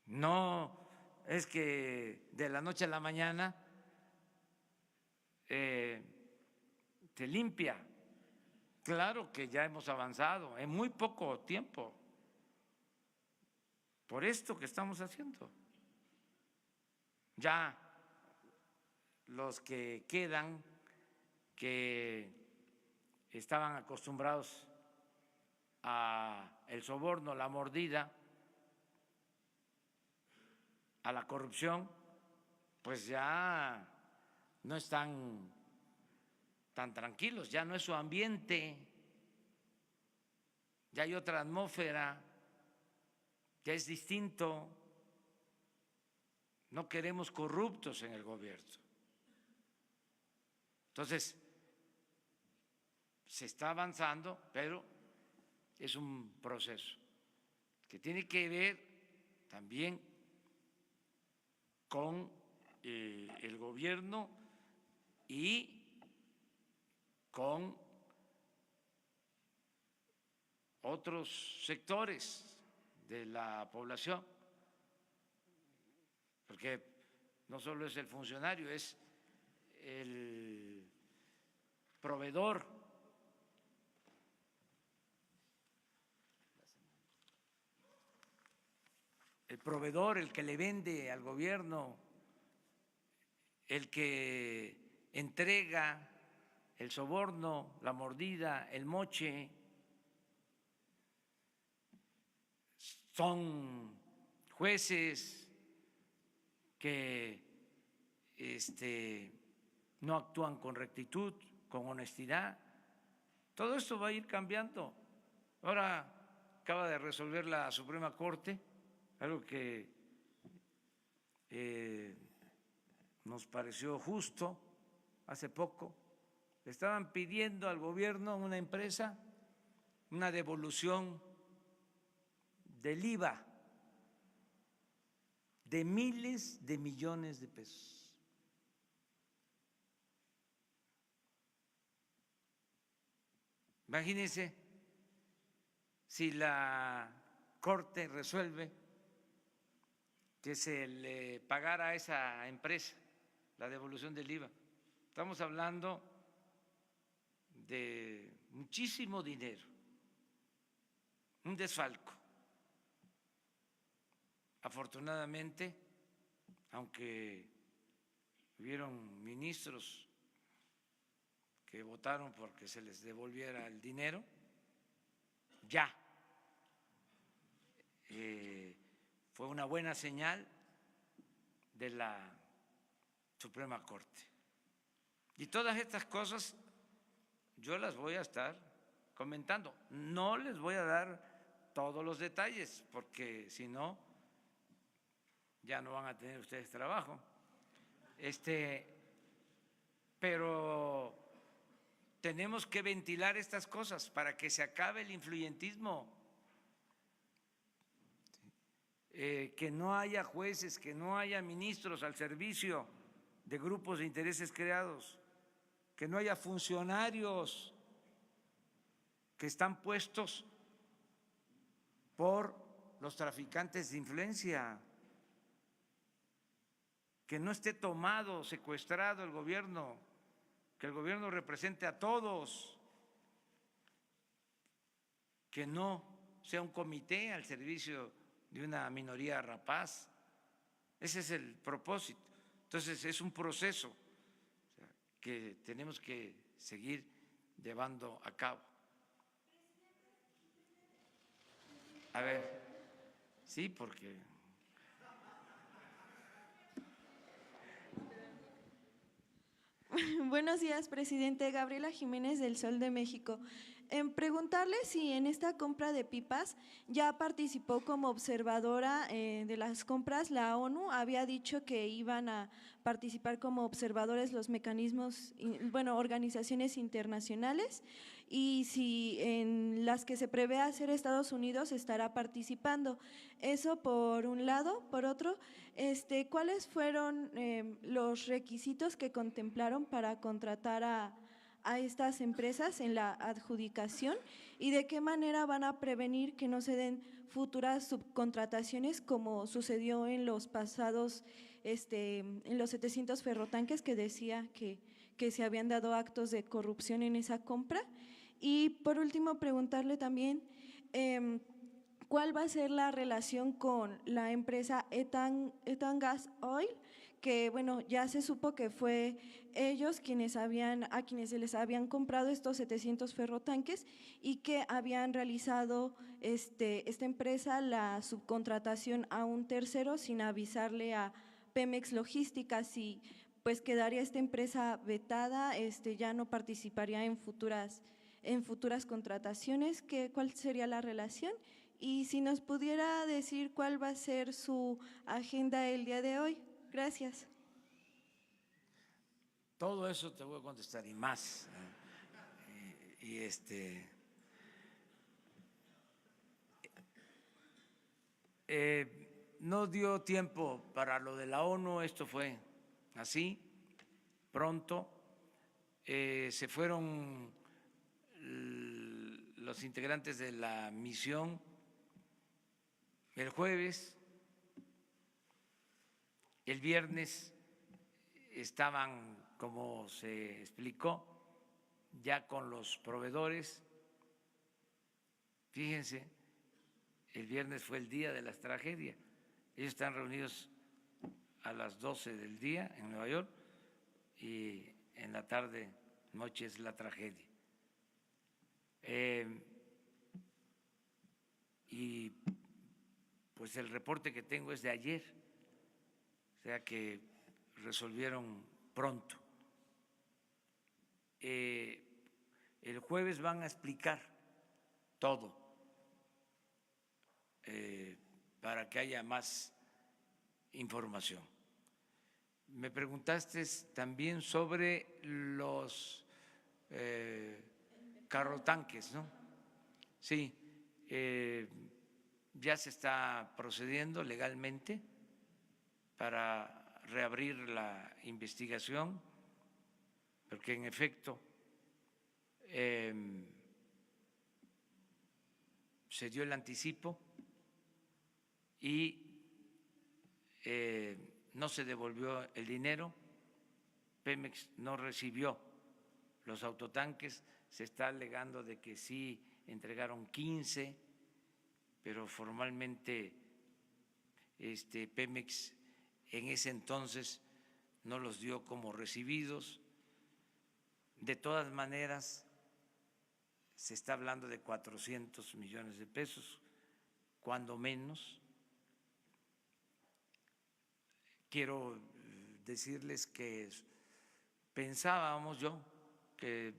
No es que de la noche a la mañana se limpia. Claro que ya hemos avanzado en muy poco tiempo por esto que estamos haciendo. Ya los que quedan, que estaban acostumbrados a el soborno, la mordida, a la corrupción, pues ya no están tan tranquilos, ya no es su ambiente, ya hay otra atmósfera, ya es distinto. No queremos corruptos en el gobierno. Entonces, se está avanzando, pero es un proceso que tiene que ver también con el gobierno y con otros sectores de la población, porque no solo es el funcionario, es el proveedor. El proveedor, el que le vende al gobierno, el que entrega el soborno, la mordida, el moche. Son jueces que no actúan con rectitud, con honestidad. Todo esto va a ir cambiando. Ahora acaba de resolver la Suprema Corte algo que nos pareció justo hace poco. Le estaban pidiendo al gobierno, una empresa, una devolución del IVA de miles de millones de pesos. Imagínense si la Corte resuelve que se le pagara a esa empresa la devolución del IVA. Estamos hablando de muchísimo dinero, un desfalco. Afortunadamente, aunque hubieron ministros que votaron porque se les devolviera el dinero, ya fue una buena señal de la Suprema Corte. Y todas estas cosas yo las voy a estar comentando. No les voy a dar todos los detalles, porque si no, ya no van a tener ustedes trabajo. Pero tenemos que ventilar estas cosas para que se acabe el influyentismo. Que no haya jueces, que no haya ministros al servicio de grupos de intereses creados, que no haya funcionarios que están puestos por los traficantes de influencia, que no esté tomado, secuestrado el gobierno, que el gobierno represente a todos, que no sea un comité al servicio de una minoría rapaz. Ese es el propósito. Entonces es un proceso que tenemos que seguir llevando a cabo. A ver, sí, porque Buenos días, presidente. Gabriela Jiménez del Sol de México. En preguntarle si en esta compra de pipas ya participó como observadora de las compras. La ONU había dicho que iban a participar como observadores los mecanismos, organizaciones internacionales, y si en las que se prevé hacer Estados Unidos estará participando. Eso por un lado. Por otro, ¿cuáles fueron los requisitos que contemplaron para contratar a estas empresas en la adjudicación, y de qué manera van a prevenir que no se den futuras subcontrataciones como sucedió en los pasados, en los 700 ferrotanques, que decía que se habían dado actos de corrupción en esa compra? Y por último, preguntarle también ¿cuál va a ser la relación con la empresa Etan Gas Oil? Que ya se supo que fue ellos a quienes se les habían comprado estos 700 ferrotanques, y que habían realizado esta empresa la subcontratación a un tercero sin avisarle a Pemex Logística. Si pues quedaría esta empresa vetada, ya no participaría en futuras contrataciones. ¿Cuál sería la relación? Y si nos pudiera decir cuál va a ser su agenda el día de hoy. Gracias. Todo eso te voy a contestar y más. No dio tiempo para lo de la ONU, esto fue así, pronto. Se fueron los integrantes de la misión el jueves. El viernes estaban, como se explicó, ya con los proveedores. Fíjense, el viernes fue el día de las tragedias. Ellos están reunidos a las 12 del día en Nueva York, y en la tarde, noche es la tragedia. Y pues el reporte que tengo es de ayer, o sea que resolvieron pronto. El jueves van a explicar todo para que haya más información. Me preguntaste también sobre los carrotanques, ¿no? Sí, ya se está procediendo legalmente para reabrir la investigación, porque en efecto se dio el anticipo y no se devolvió el dinero, Pemex no recibió los autotanques, se está alegando de que sí entregaron 15, pero formalmente Pemex en ese entonces no los dio como recibidos. De todas maneras, se está hablando de 400 millones de pesos, cuando menos. Quiero decirles que pensábamos que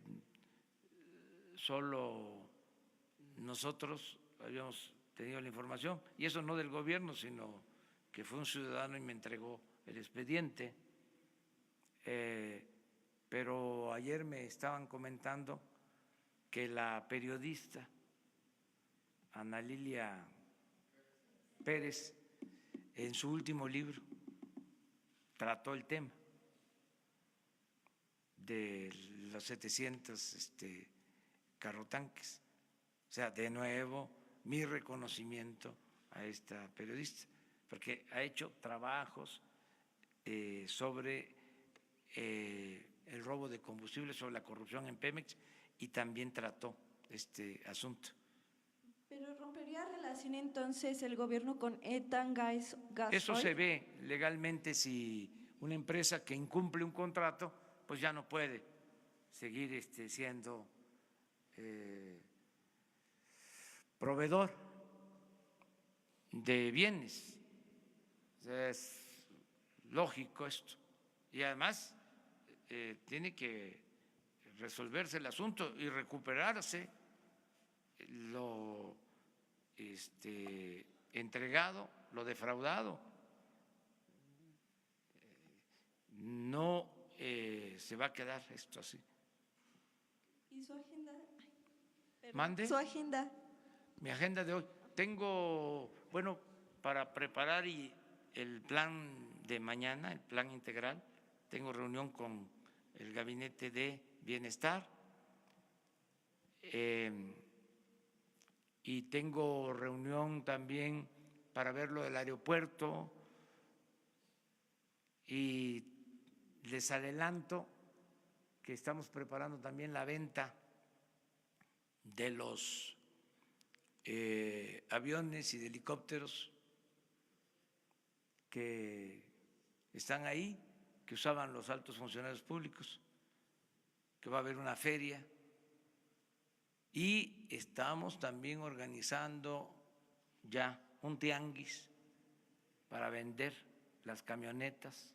solo nosotros habíamos tenido la información, y eso no del gobierno, sino que fue un ciudadano y me entregó el expediente. Pero ayer me estaban comentando que la periodista Ana Lilia Pérez, en su último libro, trató el tema de los 700 carrotanques. O sea, de nuevo, mi reconocimiento a esta periodista, porque ha hecho trabajos sobre el robo de combustible, sobre la corrupción en Pemex, y también trató este asunto. ¿Pero rompería relación entonces el gobierno con Etan Gas Oil? Eso se ve legalmente. Si una empresa que incumple un contrato, pues ya no puede seguir siendo proveedor de bienes. O sea, es lógico esto. Y además tiene que resolverse el asunto y recuperarse lo entregado, lo defraudado. No se va a quedar esto así. ¿Y su agenda? ¿Mande? ¿Su agenda? Mi agenda de hoy. Tengo, para preparar el plan de mañana, el plan integral, tengo reunión con el Gabinete de Bienestar y tengo reunión también para ver lo del aeropuerto, y les adelanto que estamos preparando también la venta de los aviones y de helicópteros que están ahí, que usaban los altos funcionarios públicos, que va a haber una feria, y estamos también organizando ya un tianguis para vender las camionetas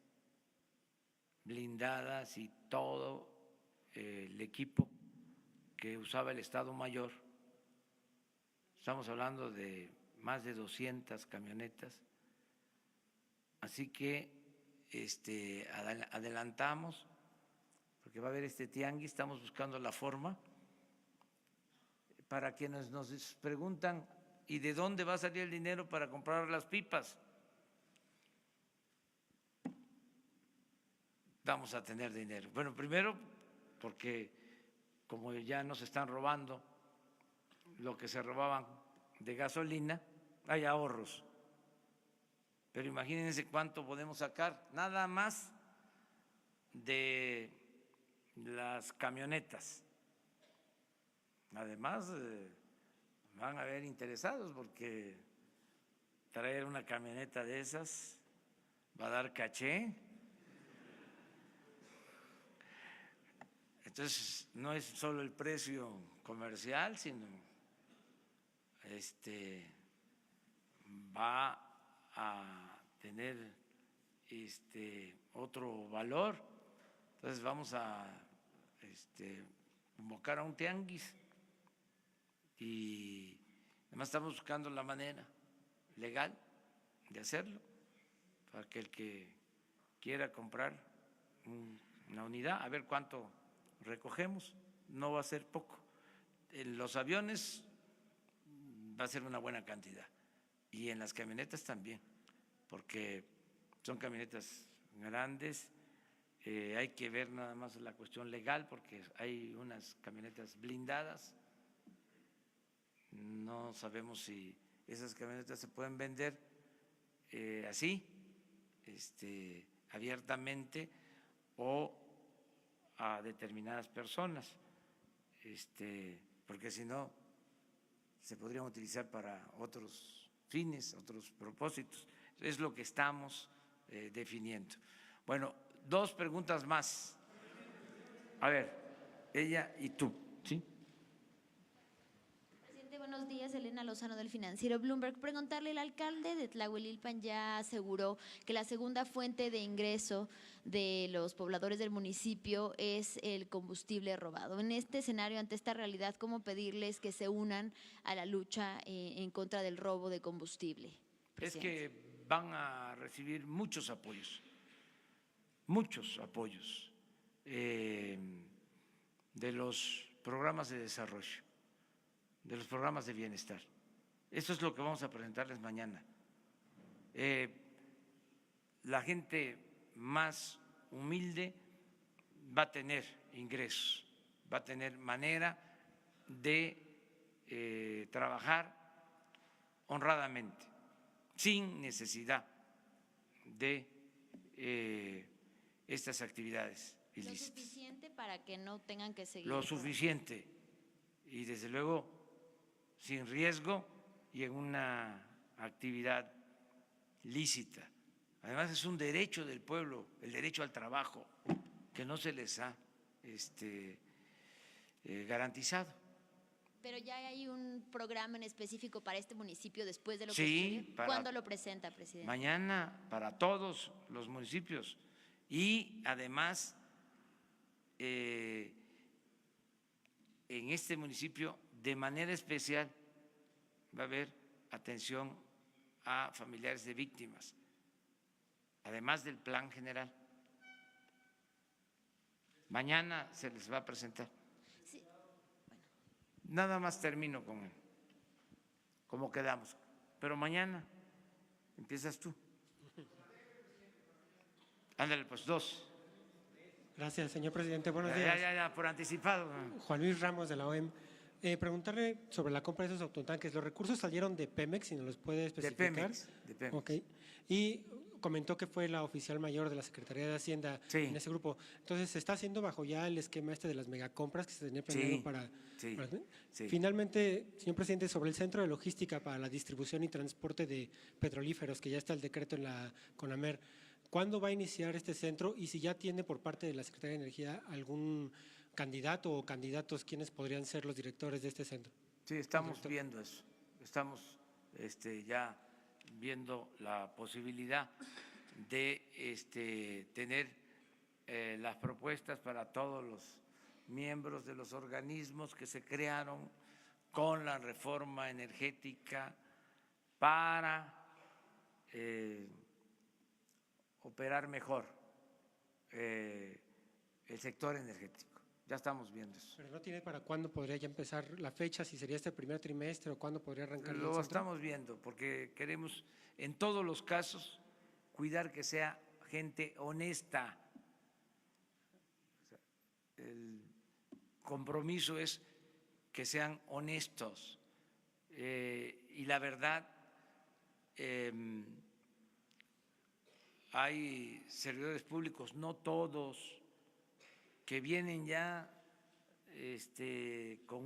blindadas y todo el equipo que usaba el Estado Mayor. Estamos hablando de más de 200 camionetas, así que adelantamos, porque va a haber este tianguis. Estamos buscando la forma. Para quienes nos preguntan, ¿y de dónde va a salir el dinero para comprar las pipas? Vamos a tener dinero. Bueno, primero porque como ya nos están robando lo que se robaban de gasolina, hay ahorros. Pero imagínense cuánto podemos sacar nada más de las camionetas. Además, van a haber interesados, porque traer una camioneta de esas va a dar caché. Entonces, no es solo el precio comercial, sino va a tener otro valor. Entonces vamos a convocar a un tianguis, y además estamos buscando la manera legal de hacerlo, para que el que quiera comprar una unidad, a ver cuánto recogemos, no va a ser poco. En los aviones va a ser una buena cantidad y en las camionetas también, porque son camionetas grandes. Hay que ver nada más la cuestión legal, porque hay unas camionetas blindadas. No sabemos si esas camionetas se pueden vender así, abiertamente, o a determinadas personas, porque si no se podrían utilizar para otros fines, otros propósitos. Es lo que estamos definiendo. Bueno, 2 preguntas más. A ver, ella y tú, ¿sí? Presidente, buenos días. Elena Lozano del Financiero Bloomberg. Preguntarle, el alcalde de Tlahuelilpan ya aseguró que la segunda fuente de ingreso de los pobladores del municipio es el combustible robado. En este escenario, ante esta realidad, ¿cómo pedirles que se unan a la lucha en contra del robo de combustible? Presidente. Es que van a recibir muchos apoyos de los programas de desarrollo, de los programas de bienestar. Eso es lo que vamos a presentarles mañana. La gente más humilde va a tener ingresos, va a tener manera de trabajar honradamente, sin necesidad de estas actividades ilícitas. ¿Lo suficiente para que no tengan que seguir? Lo suficiente y desde luego sin riesgo y en una actividad lícita. Además es un derecho del pueblo, el derecho al trabajo, que no se les ha garantizado. Pero ya hay un programa en específico para este municipio después de lo que Sí, sucedió. ¿Cuándo lo presenta, presidente? Mañana para todos los municipios y además en este municipio de manera especial va a haber atención a familiares de víctimas, además del plan general. Mañana se les va a presentar. Sí. Nada más termino con cómo quedamos, pero mañana empiezas tú. Ándale, pues 2. Gracias, señor presidente. Buenos días. Ya, por anticipado. Juan Luis Ramos, de la OEM. Preguntarle sobre la compra de esos autotanques. ¿Los recursos salieron de Pemex, si nos los puede especificar? De Pemex. Ok. Y comentó que fue la oficial mayor de la Secretaría de Hacienda en ese grupo. Entonces, ¿se está haciendo bajo ya el esquema de las megacompras que se tenía planeado para...? Sí. Finalmente, señor presidente, sobre el Centro de Logística para la Distribución y Transporte de Petrolíferos, que ya está el decreto en la CONAMER, ¿cuándo va a iniciar este centro? Y si ya tiene por parte de la Secretaría de Energía algún candidato o candidatos, ¿quiénes podrían ser los directores de este centro? Sí, estamos viendo eso. Estamos ya viendo la posibilidad de tener las propuestas para todos los miembros de los organismos que se crearon con la reforma energética para operar mejor el sector energético. Ya estamos viendo eso. ¿Pero no tiene para cuándo podría ya empezar la fecha? ¿Si sería este primer trimestre o cuándo podría arrancar? Lo estamos viendo porque queremos en todos los casos cuidar que sea gente honesta. El compromiso es que sean honestos y la verdad, hay servidores públicos, no todos, que vienen ya con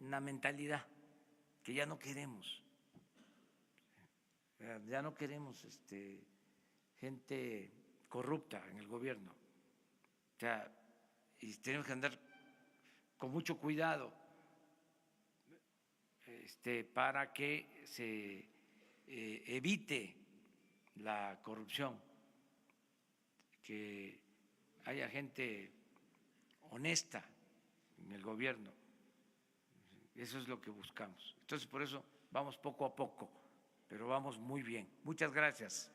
una mentalidad que ya no queremos. Ya no queremos gente corrupta en el gobierno. O sea, y tenemos que andar con mucho cuidado para que se evite la corrupción, que haya gente honesta en el gobierno. Eso es lo que buscamos. Entonces, por eso vamos poco a poco pero vamos muy bien. Muchas gracias.